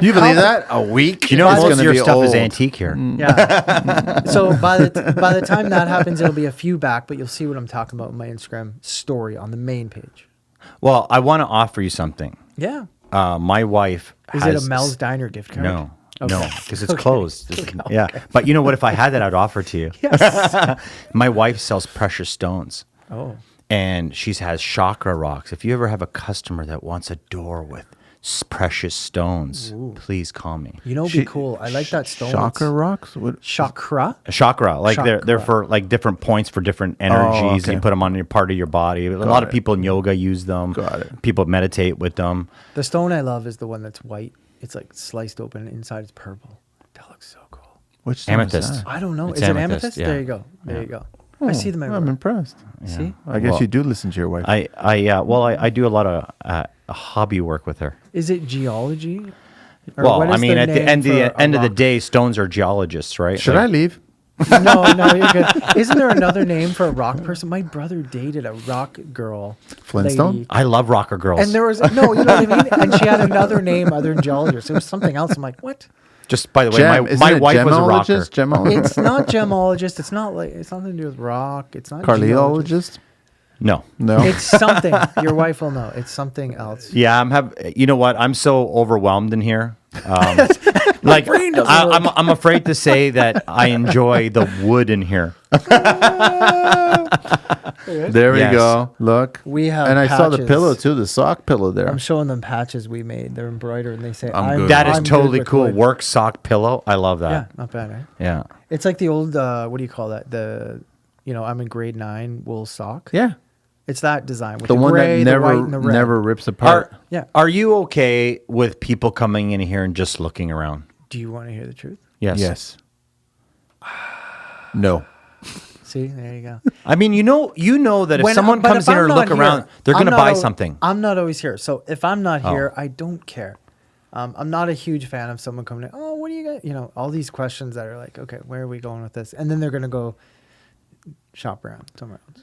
Do you believe that? A week? You know, It's most gonna of your be stuff is old. antique here. Yeah. So by the time that happens, it'll be a few back, but you'll see what I'm talking about in my Instagram story on the main page. Well, I want to offer you something. Yeah. My wife Is has... it a Mel's Diner gift card? No. Okay. No, because it's Okay. closed. Okay. Yeah. But you know what? If I had that, I'd offer it to you. Yes. My wife sells precious stones. Oh. And she has chakra rocks. If you ever have a customer that wants a door with precious stones, please call me. You know, it'd be cool. I like that stone. Chakra rocks? What? Chakra. A chakra, like they're Chakra. for like different points for different energies. okay. You put them on your part of your body. A lot of people in yoga use them. Got it. People meditate with them. The stone I love is the one that's white. It's like sliced open. Inside it's purple. That looks so cool. Which stone is Amethyst. that? I don't know. It's Is it amethyst, amethyst? yeah. There you go. There you go. I see them I'm everywhere. impressed. See? I guess Well, you do listen to your wife. I do a lot of hobby work with her. Is it geology? Or Well, what I is mean, at the name end for a of the rock? day, stones are geologists, right? Should Like- I leave? No, you're good. Isn't there another name for a rock person? My brother dated a rock girl. Flintstone? lady. I love rocker girls. And there was no, you know what I mean? And she had another name other than geologist. It was something else. I'm like, what? Just by the way, Isn't my it wife was a rocker. Gemologist? It's not gemologist. It's not like it's nothing to do with rock. It's not geologist. Cardiologist? No. No. It's something. Your wife will know. It's something else. Yeah, you know what? I'm so overwhelmed in here Like I'm afraid to say that I enjoy the wood in here. There we Yes. go. Look. We have And I saw the patches. pillow too, the sock pillow there. I'm showing them patches we made. They're embroidered, and they say, I'm good. That is I'm good totally with cool. wood." Work sock pillow. I love Yeah, that. not bad, right? Yeah. It's like the old, what do you call that? I'm in grade 9 wool sock. Yeah. It's that design with The the, one gray, that the white, and the red. never rips apart. Yeah. Are you okay with people coming in here and just looking around? Do you want to hear the truth? Yes. Yes. No. See, there you go. I mean, you know that if When- someone but comes if in I'm or not look here, around, they're I'm going to not buy al- something. I'm not always here. So if I'm not Oh. here, I don't care. I'm not a huge fan of someone coming in, oh, what do you got? All these questions that are like, okay, where are we going with this? And then they're going to go shop around somewhere else.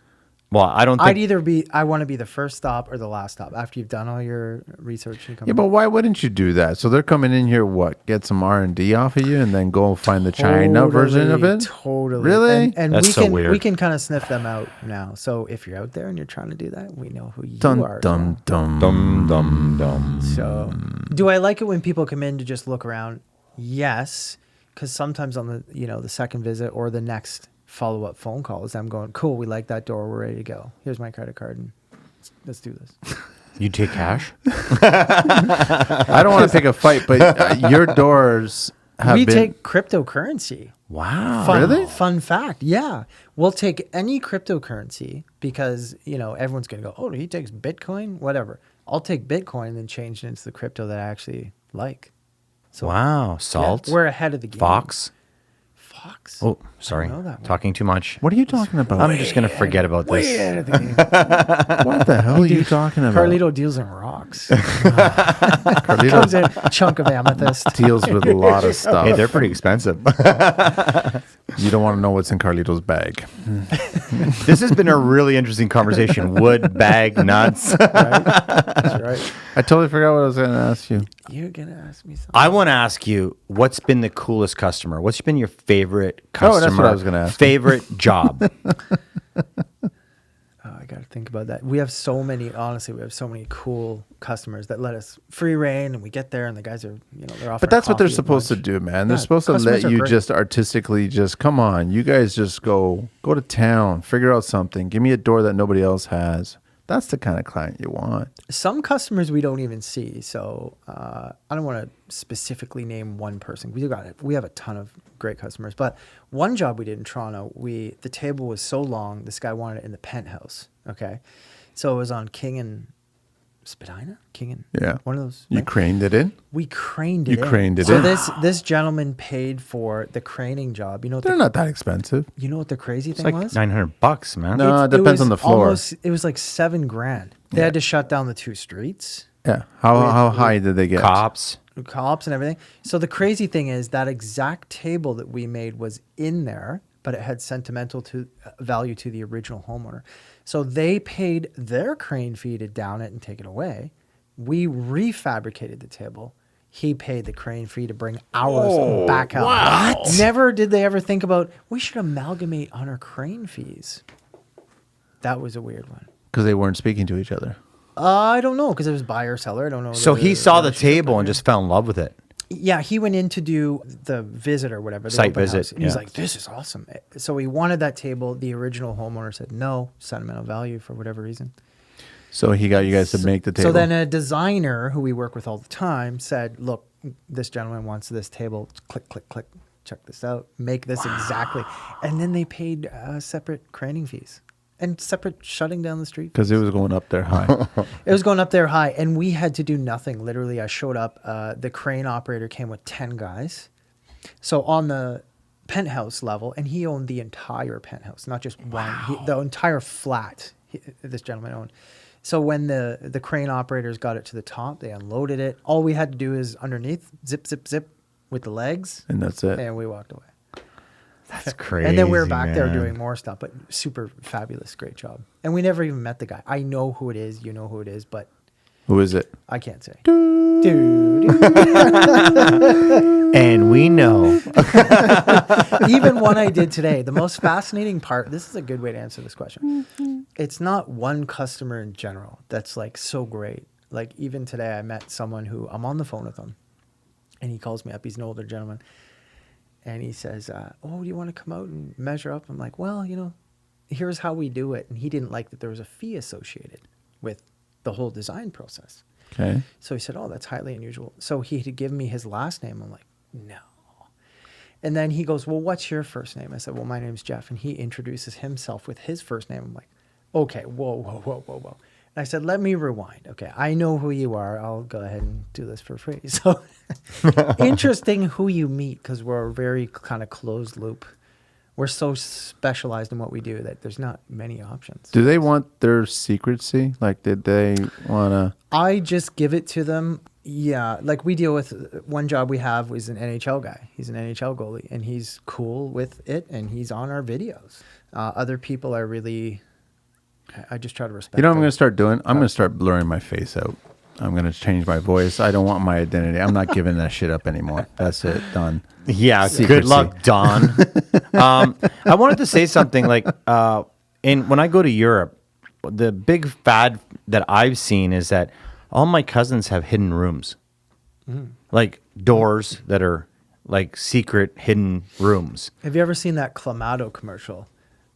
Well, I don't I think. want to be the first stop or the last stop after you've done all your research. And come Yeah, but why wouldn't you do that? So they're coming in here, what? Get some R&D off of you and then go find the China version of it? Totally. Really? And That's we so can weird. we can kind of sniff them out now. So if you're out there and you're trying to do that, we know who you Dum, are. as dum, dum. Dum, dum, dum. So, do I like it when people come in to just look around? Yes, because sometimes on the the second visit or the next follow-up phone calls, I'm going, cool, we like that door, we're ready to go. Here's my credit card, and let's do this. You take cash? I don't want to pick a fight, but your doors have We been... take cryptocurrency. Wow. Fun fact. Yeah. We'll take any cryptocurrency because, everyone's going to go, oh, he takes Bitcoin, whatever. I'll take Bitcoin and then change it into the crypto that I actually like. So Wow. yeah, Salt? we're ahead of the game. Fox? Fox. Oh, sorry. I don't know that one. Talking too much. What are you talking about? I'm just going to forget about Way this. ahead of the game. What the hell are you talking about? Carlito deals in rocks. Carlito Comes in, chunk of amethyst. deals with a lot of stuff. Hey, they're pretty expensive. You don't want to know what's in Carlito's bag. This has been a really interesting conversation. Wood, bag, nuts. That's right. I totally forgot what I was going to ask you. You're going to ask me something. I want to ask you, what's been the coolest customer? What's been your favorite customer? Oh, that's what I was gonna ask. Favorite job? I got to think about that. We have so many, honestly, we have so many cool customers that let us free reign and we get there and the guys are, they're offering But that's what they're coffee at supposed to lunch. do, man. They're Yeah, supposed to customers let are you great. just artistically come on. You guys just go to town, figure out something. Give me a door that nobody else has. That's the kind of client you want. Some customers we don't even see. So I don't want to specifically name one person. We have a ton of great customers. But one job we did in Toronto, the table was so long, this guy wanted it in the penthouse. Okay. So it was on King and Spadina? Yeah. One of those. You right? craned it in? We craned it You in. craned it so in. this gentleman paid for the craning job. You know what They're not that expensive. you know what the crazy It's thing like was? $900, man. No. It depends was on the floor. It was like $7,000. They had to shut down the 2 streets, Yeah. How high did they get? Cops. cops and everything. So the crazy thing is that exact table that we made was in there, but it had sentimental value to the original homeowner. So they paid their crane fee to down it and take it away. We refabricated the table. He paid the crane fee to bring ours back out. What? Never did they ever think about, we should amalgamate on our crane fees. That was a weird one. Because they weren't speaking to each other. I don't know, because it was buyer seller. I don't know. So he saw the table and just fell in love with it. Yeah, he went in to do the visit or whatever. The Site open visit, house, and he's yeah. like, this is awesome. So he wanted that table. The original homeowner said no, sentimental value for whatever reason. So he got you guys to make the table. So then a designer who we work with all the time said, look, this gentleman wants this table. Click, click, click. Check this out. Make this exactly. And then they paid separate craning fees and separate shutting down the street. Because it was going up there high. It was going up there high, and we had to do nothing. Literally, I showed up. The crane operator came with 10 guys. So on the penthouse level, and he owned the entire penthouse, not just one. The entire flat this gentleman owned. So when the crane operators got it to the top, they unloaded it. All we had to do is underneath, zip, zip, zip with the legs, And that's it. and we walked away. That's crazy. And then we were back there man. doing more stuff, but super fabulous, great job. And we never even met the guy. I know who it is, you know who it is, but Who is it? I can't say. Dude. And we know. Even one I did today, the most fascinating part, this is a good way to answer this question. It's not one customer in general that's like so great. Like even today I met someone who I'm on the phone with them And he calls me up. He's an older gentleman. And he says, oh, do you want to come out and measure up? I'm like, well, here's how we do it. And he didn't like that there was a fee associated with the whole design process. Okay. So he said, oh, that's highly unusual. So he had given me his last name. I'm like, no. And then he goes, well, what's your first name? I said, well, my name's Jeff. And he introduces himself with his first name. I'm like, okay, whoa. And I said, let me rewind. Okay, I know who you are. I'll go ahead and do this for free. So interesting who you meet, because we're a very kind of closed loop. We're so specialized in what we do that there's not many options. Do they want their secrecy? Like, did they want to? I just give it to them. Yeah, like we deal with, one job we have was an NHL guy. He's an NHL goalie, and he's cool with it, and he's on our videos. Other people are really, I just try to respect. You know what I'm going to start doing? I'm going to start blurring my face out. I'm going to change my voice. I don't want my identity. I'm not giving that shit up anymore. That's it. Done. Yeah, Secrecy. good luck, Don. I wanted to say something like, when I go to Europe, the big fad that I've seen is that all my cousins have hidden rooms, like doors that are like secret hidden rooms. Have you ever seen that Clamato commercial?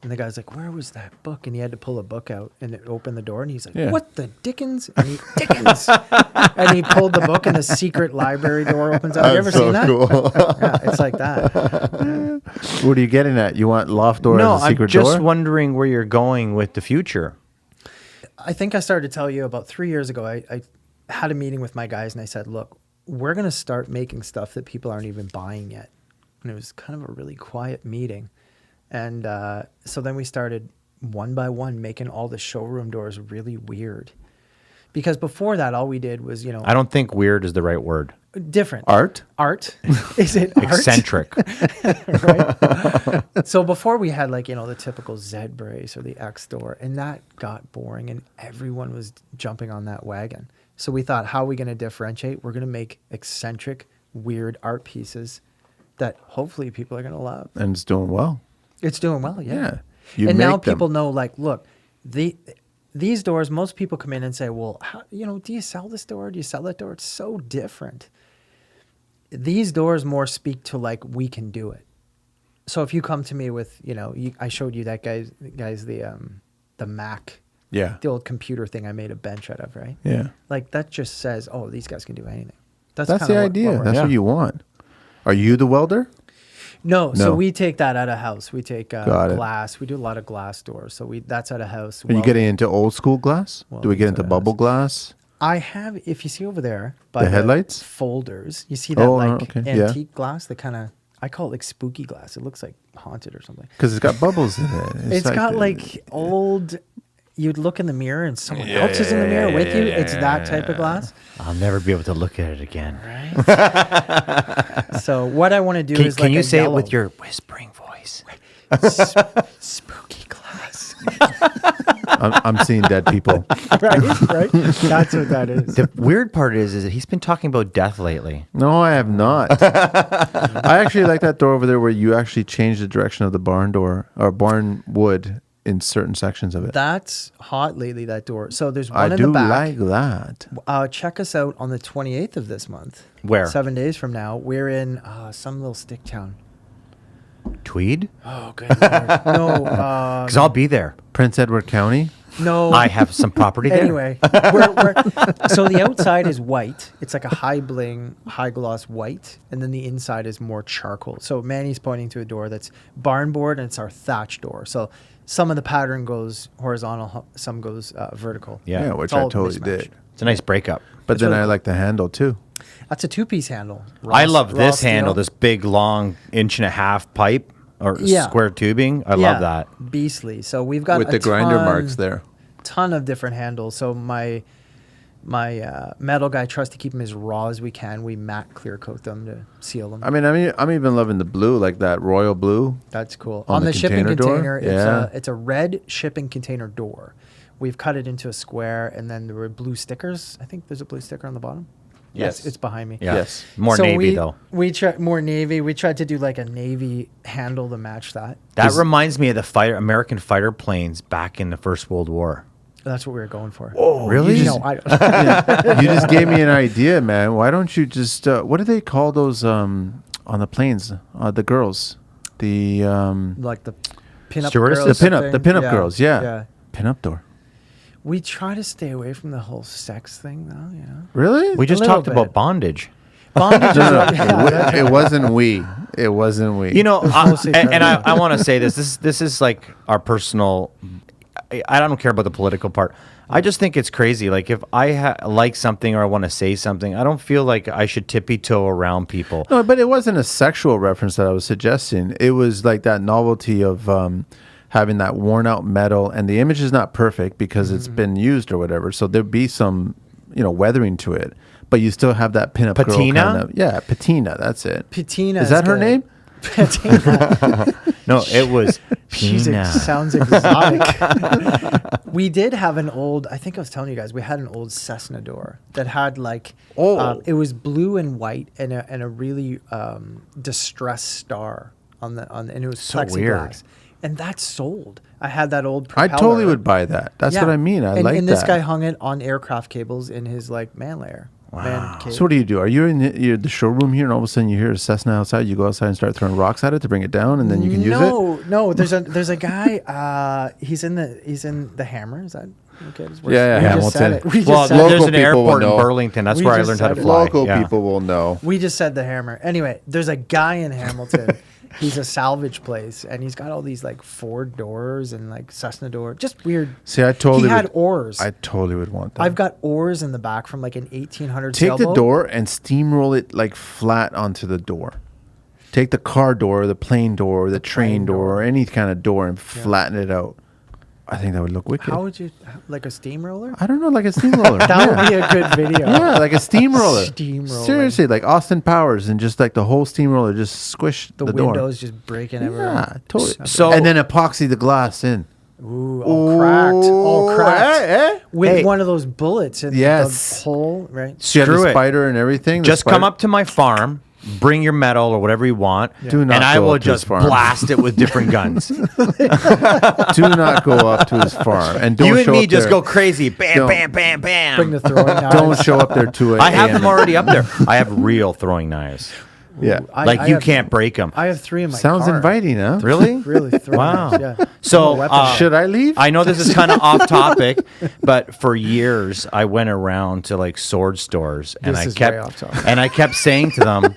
And the guy's like, where was that book? And he had to pull a book out and it opened the door. And he's like, Yeah. what the Dickens? And he, Dickens. And he pulled the book and the secret library door opens up. Have you ever seen that? Cool. Yeah, it's like that. What are you getting at? You want Loft Door No, as a secret I'm just door? wondering where you're going with the future. I think I started to tell you about 3 years ago. I had a meeting with my guys and I said, look, we're going to start making stuff that people aren't even buying yet. And it was kind of a really quiet meeting. And so then we started one by one making all the showroom doors really weird. Because before that, all we did was, I don't think weird is the right word. different. Art? Art? Is it art? Eccentric. Right? So before we had the typical Z brace or the X door, and that got boring and everyone was jumping on that wagon. So we thought, how are we going to differentiate? We're going to make eccentric, weird art pieces that hopefully people are going to love. And it's doing well. It's doing well, yeah. You And now make them. people know, look, these doors, most people come in and say, well, how, do you sell this door? Do you sell that door? It's so different. These doors more speak to we can do it. So if you come to me with, I showed you that guys the Mac, Yeah. the old computer thing I made a bench out of, right? Yeah. That just says, oh, these guys can do anything. That's kinda the idea. we're- That's what you want. Are you the welder? No, No. so we take that out of house. We take Got it. glass. We do a lot of glass doors. So that's out of house. Are you getting into old school glass? Well, Do we get these into are bubble glass? I have, if you see over there, by The headlights? folders, you see that Oh, okay. Yeah. antique glass, the kind of, I call it spooky glass. It looks like haunted or something. Because it's got bubbles in it. It's got old, you'd look in the mirror and someone else is in the mirror with you. It's that type of glass. I'll never be able to look at it again. Right? So what I want to do is Can you a say yellow. it with your whispering voice? Spooky glass. I'm seeing dead people. Right? That's what that is. The weird part is that he's been talking about death lately. No, I have not. I actually like that door over there where you actually change the direction of the barn door or barn wood in certain sections of it. That's hot lately, that door. So there's one I in do the back. like that. Check us out on the 28th of this month. Where? 7 days from now. We're in some little stick town. Tweed? Oh, good Lord. No. Because I'll be there. Prince Edward County. No. I have some property there. Anyway, so the outside is white. It's like a high bling, high gloss white, and then the inside is more charcoal. So Manny's pointing to a door that's barn board, and it's our thatch door. So some of the pattern goes horizontal, some goes vertical. Yeah. which It's I all totally mismatched. did. It's a nice breakup. But It's then really I cool. like the handle too. That's a two-piece handle. I love raw this steel. handle, this big, long 1.5-inch pipe or Yeah. square tubing. I love that. Beastly. So we've got With a the grinder ton- marks there. Ton of different handles. So my metal guy tries to keep them as raw as we can. We matte clear coat them to seal them. I mean, I'm even loving the blue, like that royal blue. That's cool. On On the the shipping container door? container, Yeah. it's a red shipping container door. We've cut it into a square, and then there were blue stickers. I think there's a blue sticker on the bottom. Yes. It's behind me. Yeah. Yes. More So navy, though. We tried more navy. We tried to do like a navy handle to match that. That reminds me of the American fighter planes back in the First World War. That's what we were going for. Oh, really? No, I You just gave me an idea, man. Why don't you just what do they call those on the planes? The girls, the like the pinup Stewardess? girls. the thing. pinup girls. Yeah. Yeah. Pinup door. We try to stay away from the whole sex thing, though. You know, Really? We just little talked about bit. bondage. bondage is No, like, yeah, it wasn't we. It wasn't we. You know, mostly and I permanent. want to say this is like our personal. I don't care about the political part. I just think it's crazy. Like if I like something or I want to say something, I don't feel like I should tippy toe around people. No, but it wasn't a sexual reference that I was suggesting. It was like that novelty of having that worn out metal, and the image is not perfect because it's been used or whatever. So there'd be some, weathering to it, but you still have that pinup Patina? girl kind of. Yeah, patina. That's it. Patina. Is that her good. name? Patina. No, it was Pina. Sounds exotic. We did have an old. I think I was telling you guys we had an old Cessna door that had like. It was blue and white and a really distressed star and it was So plexiglass. weird. And that sold. I had that old I propeller. totally would buy that. That's Yeah. what I mean. I and, like and that. this guy hung it on aircraft cables in his like man layer. Man cave. So what do? Are you in the showroom here, and all of a sudden you hear a Cessna outside? You go outside and start throwing rocks at it to bring it down, and then you can use it. No. There's a guy. He's in the Hammer. Is that okay? Yeah, We just said Hamilton. it. We just Well, said local there's an people will airport in know. Burlington. That's We where I just learned how to said it. fly. Local Yeah. people will know. We just said the Hammer. Anyway, there's a guy in Hamilton. He's a salvage place, and he's got all these like Ford doors and like Cessna door. Just weird. See, I totally He had would- oars. I totally would want that. I've got oars in the back from like an 1800 Take the sailboat. door and steamroll it like flat onto the door. Take the car door, the plane door, the train door, or any kind of door, and flatten it out. I think that would look wicked. How would you like a steamroller? I don't know, like a steamroller. That would be a good video. Yeah, like a steamroller. Steamroller. Seriously, like Austin Powers, and just like the whole steamroller just squish the, The door. windows just breaking everywhere. Yeah, totally. So- and then epoxy the glass in. Ooh, all cracked. Eh? With Hey. one of those bullets in Yes. the hole, right? So you have Screw the it. spider and everything. the Just come spider- up to my farm, bring your metal or whatever you want, Do not and I go will up to his just farm. blast it with different guns. Do not go up to his farm, and don't You and show me up just there. go crazy. Bam, Don't. bam, bam, bam. Bring the throwing knives. Don't show up there to it. I have them already up there. I have real throwing knives. Yeah, Like you can't break them. I have 3 in my sounds car. inviting, huh? Really? Really throwing Wow. knives, yeah. So, I'm a weapon. Should I leave? I know this is kind of off topic, but for years I went around to like sword stores and This I is very kept off topic. and I kept saying to them,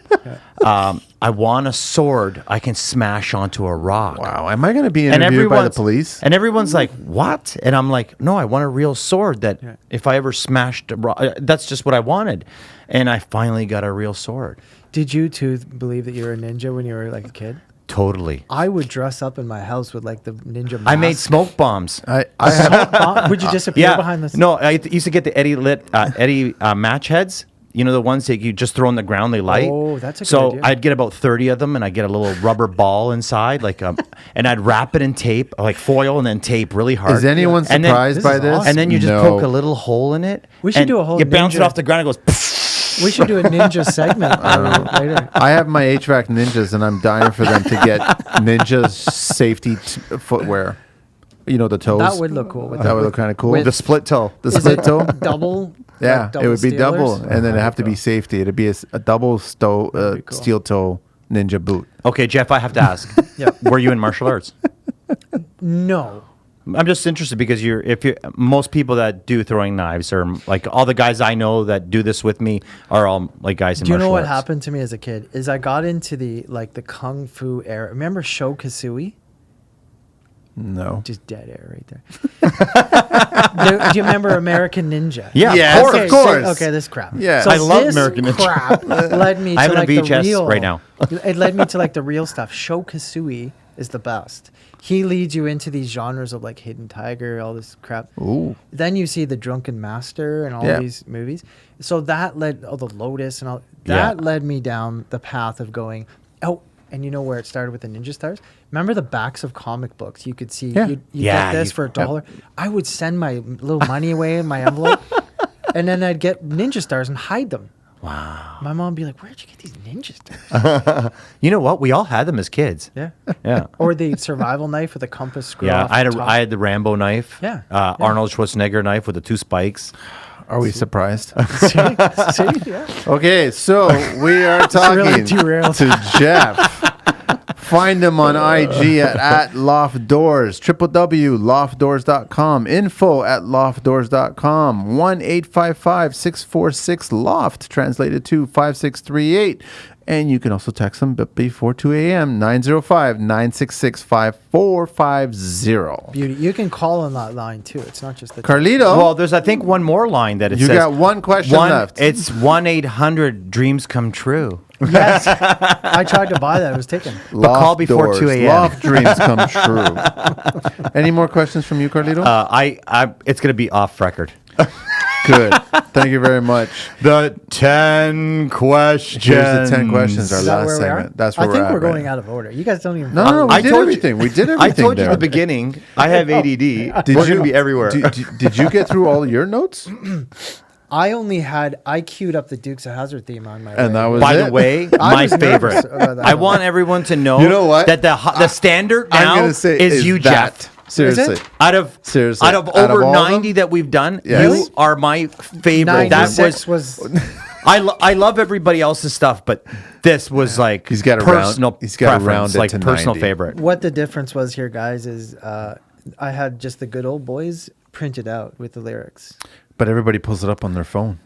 I want a sword I can smash onto a rock. Wow, am I going to be And interviewed by the everyone's police? And everyone's like, "What?" And I'm like, "No, I want a real sword that if I ever smashed a rock, that's just what I wanted." And I finally got a real sword. Did you two believe that you were a ninja when you were like a kid? Totally. I would dress up in my house with like the ninja mask. I made smoke bombs. I have, Would you disappear behind the No, I used to get the Eddie match heads. You know, the ones that you just throw on the ground, they light. Oh, that's a good So idea. I'd get about 30 of them, and I'd get a little rubber ball inside, and I'd wrap it in tape, like foil, and then tape really hard. Is anyone And then- surprised This by is this? awesome. And then you just No. poke a little hole in it. We should and do a whole You bounce it ninja- off the ground, it goes. We should do a ninja segment later. I have my HVAC ninjas, and I'm dying for them to get ninja safety footwear. You know, the toes. That would look cool. With That would look kind of cool. With- The split toe. The Is split it toe. double? Yeah, like double it would be Steelers? double, and then it'd have to be safety. It'd be a double That'd be cool. steel toe ninja boot. Okay, Jeff, I have to ask. Yep. Were you in martial arts? No. I'm just interested because most people that do throwing knives are like all the guys I know that do this with me are all like guys in Do you martial know what arts. happened to me as a kid? Is I got into the kung fu era. Remember Sho Kasui? No. Just dead air right there. Do you remember American Ninja? Yeah, Yes, of of course. course. Okay, this crap. Yeah. So I love this American Ninja. crap led me to I have it on like the VHS real right now. It led me to like the real stuff. Sho Kasui is the best. He leads you into these genres of like Hidden Tiger, all this crap. Ooh. Then you see the Drunken Master and all Yeah. these movies. So that led the Lotus and all Yeah. that led me down the path of going, oh, and you know where it started with the Ninja Stars? Remember the backs of comic books? You could see Yeah. you Yeah, get this you- for $1. I would send my little money away in my envelope and then I'd get Ninja Stars and hide them. Wow. My mom would be like, "Where'd you get these ninja sticks?" You know what? We all had them as kids. Yeah. Yeah. Or the survival knife with a compass screw. Yeah, off I the top. had the Rambo knife. Yeah. Arnold Schwarzenegger knife with the 2 spikes. Are we surprised? See? Yeah. Okay, so we are talking really derailed. to Jeff. Find him on IG at Loft Doors, www.loftdoors.com, info@loftdoors.com, 1-855-646-LOFT, translated to 5638. And you can also text them before 2 a.m., 905-966-5450. Beauty. You can call on that line too. It's not just the Carlito, Well, there's, I think, one more line that it you says. got one question left. It's 1-800-DREAMS COME TRUE. Yes. I tried to buy that. It was taken. But call before Doors. 2 a.m. Loft dreams come true. Any more questions from you, Carlito? It's going to be off record. Good. Thank you very much. The 10 questions. Here's the 10 questions, our Is that last where we are? segment. That's where I think we're we're at right going now. out of order. You guys don't even. No, we I did told you- everything. We did everything I told you there. at the beginning, I have ADD. We're going to be everywhere. Did you get through all your notes? I queued up the Dukes of Hazzard theme on my. And that was By it? the way, I my was nervous favorite. about that I one. want everyone to know, You know what? that the standard I'm now gonna say is you, that. Jeff. Seriously. Is it? Out of Seriously. out of Out of over all of them? 90 that we've done, Yes. you are my favorite. That 96 was was. I love everybody else's stuff, but this was like He's got to personal round. He's got to preference, round it like to personal 90. favorite. What the difference was here, guys, is I had just the good old boys printed out with the lyrics. But everybody pulls it up on their phone.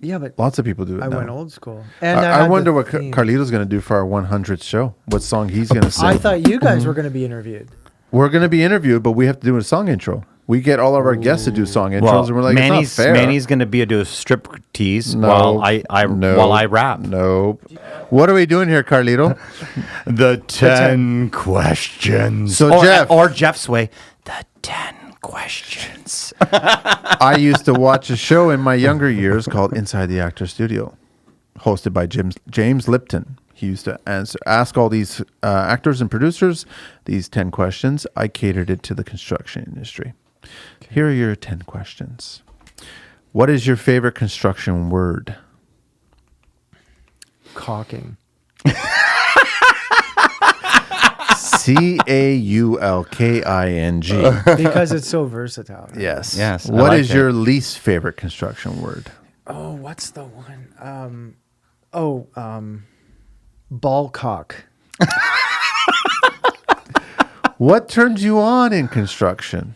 Yeah, but Lots of people do it I now. went old school. And I had wonder the what theme. Carlito's going to do for our 100th show. What song he's going to sing. I thought you guys were going to be interviewed. We're going to be interviewed, but we have to do a song intro. We get all of our guests to do song intros, Well, and we're like, Manny's it's not fair. Manny's going to do a strip tease No, while I while I rap. Nope. What are we doing here, Carlito? The 10 questions. So, Jeff- or Jeff's way, the 10 questions. I used to watch a show in my younger years called Inside the Actor Studio, hosted by James Lipton. He used to ask all these actors and producers these 10 questions. I catered it to the construction industry. Okay. Here are your 10 questions. What is your favorite construction word? Caulking. Caulking. Because it's so versatile. Yes. Yes, I What like is it. your least favorite construction word? Oh, what's the one? Ball cock. What turns you on in construction?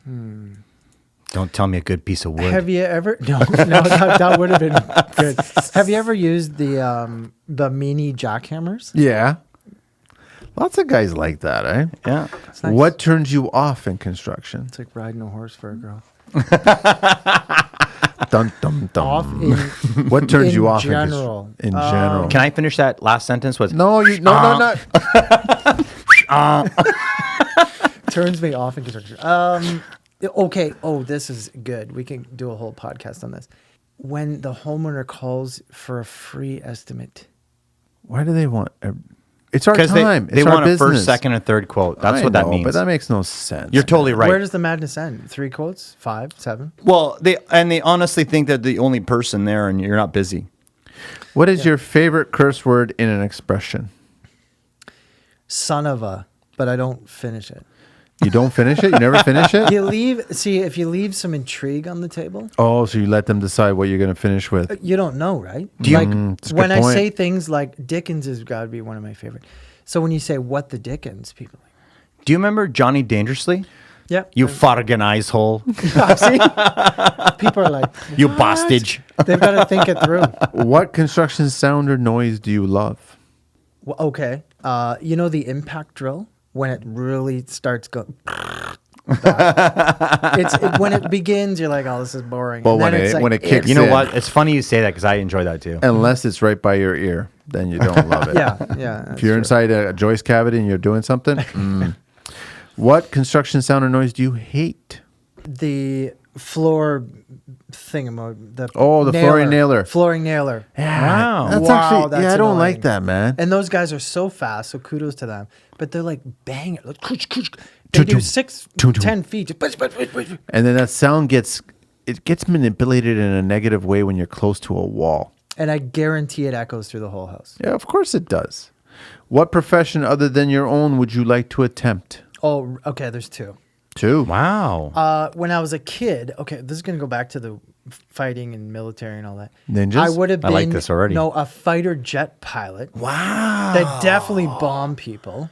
Don't tell me a good piece of wood. Have you ever? No, that would have been good. Have you ever used the mini jackhammers? Yeah. Lots of guys like that, eh? Yeah. It's nice. What turns you off in construction? It's like riding a horse for a girl. Dun, dum, dum. Off in What turns in you off general. in general? Can I finish that last sentence with No, no. turns me off in construction. Okay. Oh, this is good. We can do a whole podcast on this. When the homeowner calls for a free estimate. Why do they want? It's our Because they It's our want a business. first, second, and third quote. That's I what that know, means. But that makes no sense. You're totally right. Where does the madness end? 3 quotes? 5? 7? Well, they honestly think that the only person there, and you're not busy. What is your favorite curse word in an expression? Son of a, but I don't finish it. You don't finish it? You never finish it? If you leave some intrigue on the table, Oh, so you let them decide what you're going to finish with. you don't know, right? it's a good When I point. say things like Dickens has got to be one of my favorite. So when you say what the Dickens, people are like, Do you remember Johnny Dangerously? yeah. You farganized hole. See? People are like, You "What?" bostage. They've got to think it through. What construction sound or noise do you love? Well, okay. You know the impact drill? When it really starts going. When it begins, you're like, oh, this is boring. Well, And then when it's it- like, when it kicks You know in. what? It's funny you say that because I enjoy that too. Unless it's right by your ear, then you don't love it. Yeah. If you're inside a joist cavity and you're doing something, What construction sound or noise do you hate? The floor thingamo. The flooring nailer. Flooring nailer. Wow. That's Wow, actually, that's I don't annoying. like that, man. And those guys are so fast, so kudos to them. But they're like bang it. Like, they do 10 feet. And then that sound gets it gets manipulated in a negative way when you're close to a wall. And I guarantee it echoes through the whole house. Yeah, of course it does. What profession other than your own would you like to attempt? Oh, okay. There's two. Two. Wow. When I was a kid, okay, this is going to go back to the fighting and military and all that. Ninjas? I would have I been like this already. No, a fighter jet pilot. Wow. That definitely bomb people.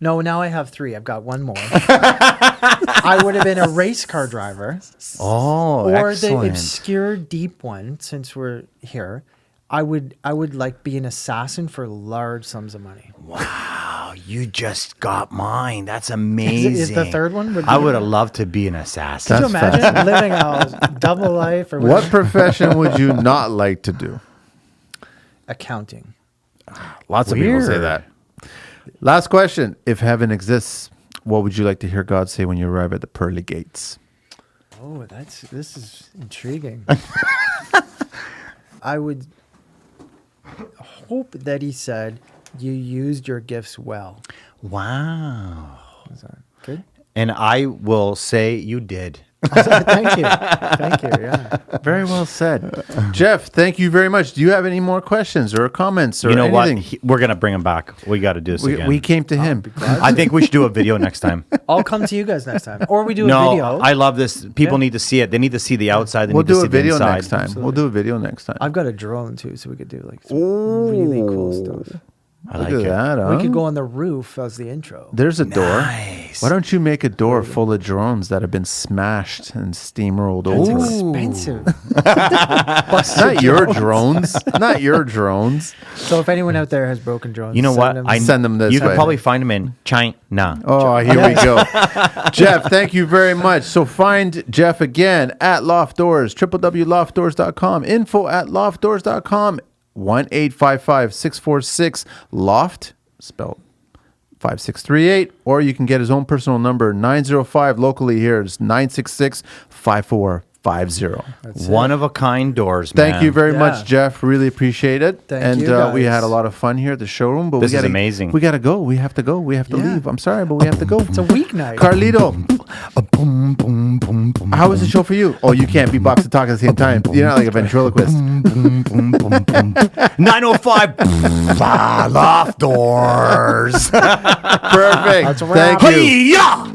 No, now I have three. I've got one more. I would have been a race car driver. Oh, Or excellent. the obscure deep one, since we're here. I would like be an assassin for large sums of money. Wow, you just got mine. That's amazing. Is the third one? I would have loved to be an assassin. Could you imagine living a double life or What profession would you not like to do? accounting? Lots of people say Weird. that. Last question. If heaven exists, what would you like to hear God say when you arrive at the pearly gates? Oh, this is intriguing. I would hope that he said you used your gifts well. Wow. Is that good? And I will say you did. Thank you. Thank you. Yeah. Very well said. Jeff, thank you very much. Do you have any more questions or comments or You know anything? what? We're going to bring him back. We got to do this again. We came to him. I think we should do a video next time. I'll come to you guys next time, or we do a No, video. I love this. People Yeah. need to see it. They need to see the outside. They We'll need to do see a video the inside. next time. We'll do a video next time. I've got a drone too, so we could do like some really cool stuff. I Look like at it. that, huh? We could go on the roof as the intro. There's a door. Nice. Why don't you make a door full of drones that have been smashed and steamrolled It's over? expensive. Not your drones. Not your drones. So if anyone out there has broken drones, You know send what? them. Send them this You way. can probably find them in China. Oh, here we go. Jeff, thank you very much. So find Jeff again at Loft Doors, www.loftdoors.com, info@loftdoors.com, 1-855-646-LOFT, spelled 5638, or you can get his own personal number, 905, locally here. It's 966-5450. One of a kind doors, man. Thank you very Yeah. much, Jeff. Really appreciate it. Thank and you, we guys. had a lot of fun here at the showroom. But This we is gotta, amazing. We got to go. We have to go. We have to Yeah. leave. I'm sorry, but we have to go. It's a weeknight. Carlito, how was the show for you? Oh, you can't beatbox and talk at the same time. You're not like a ventriloquist. 905 Loft Doors. Perfect. That's a wrap. Thank you. Hey-ya!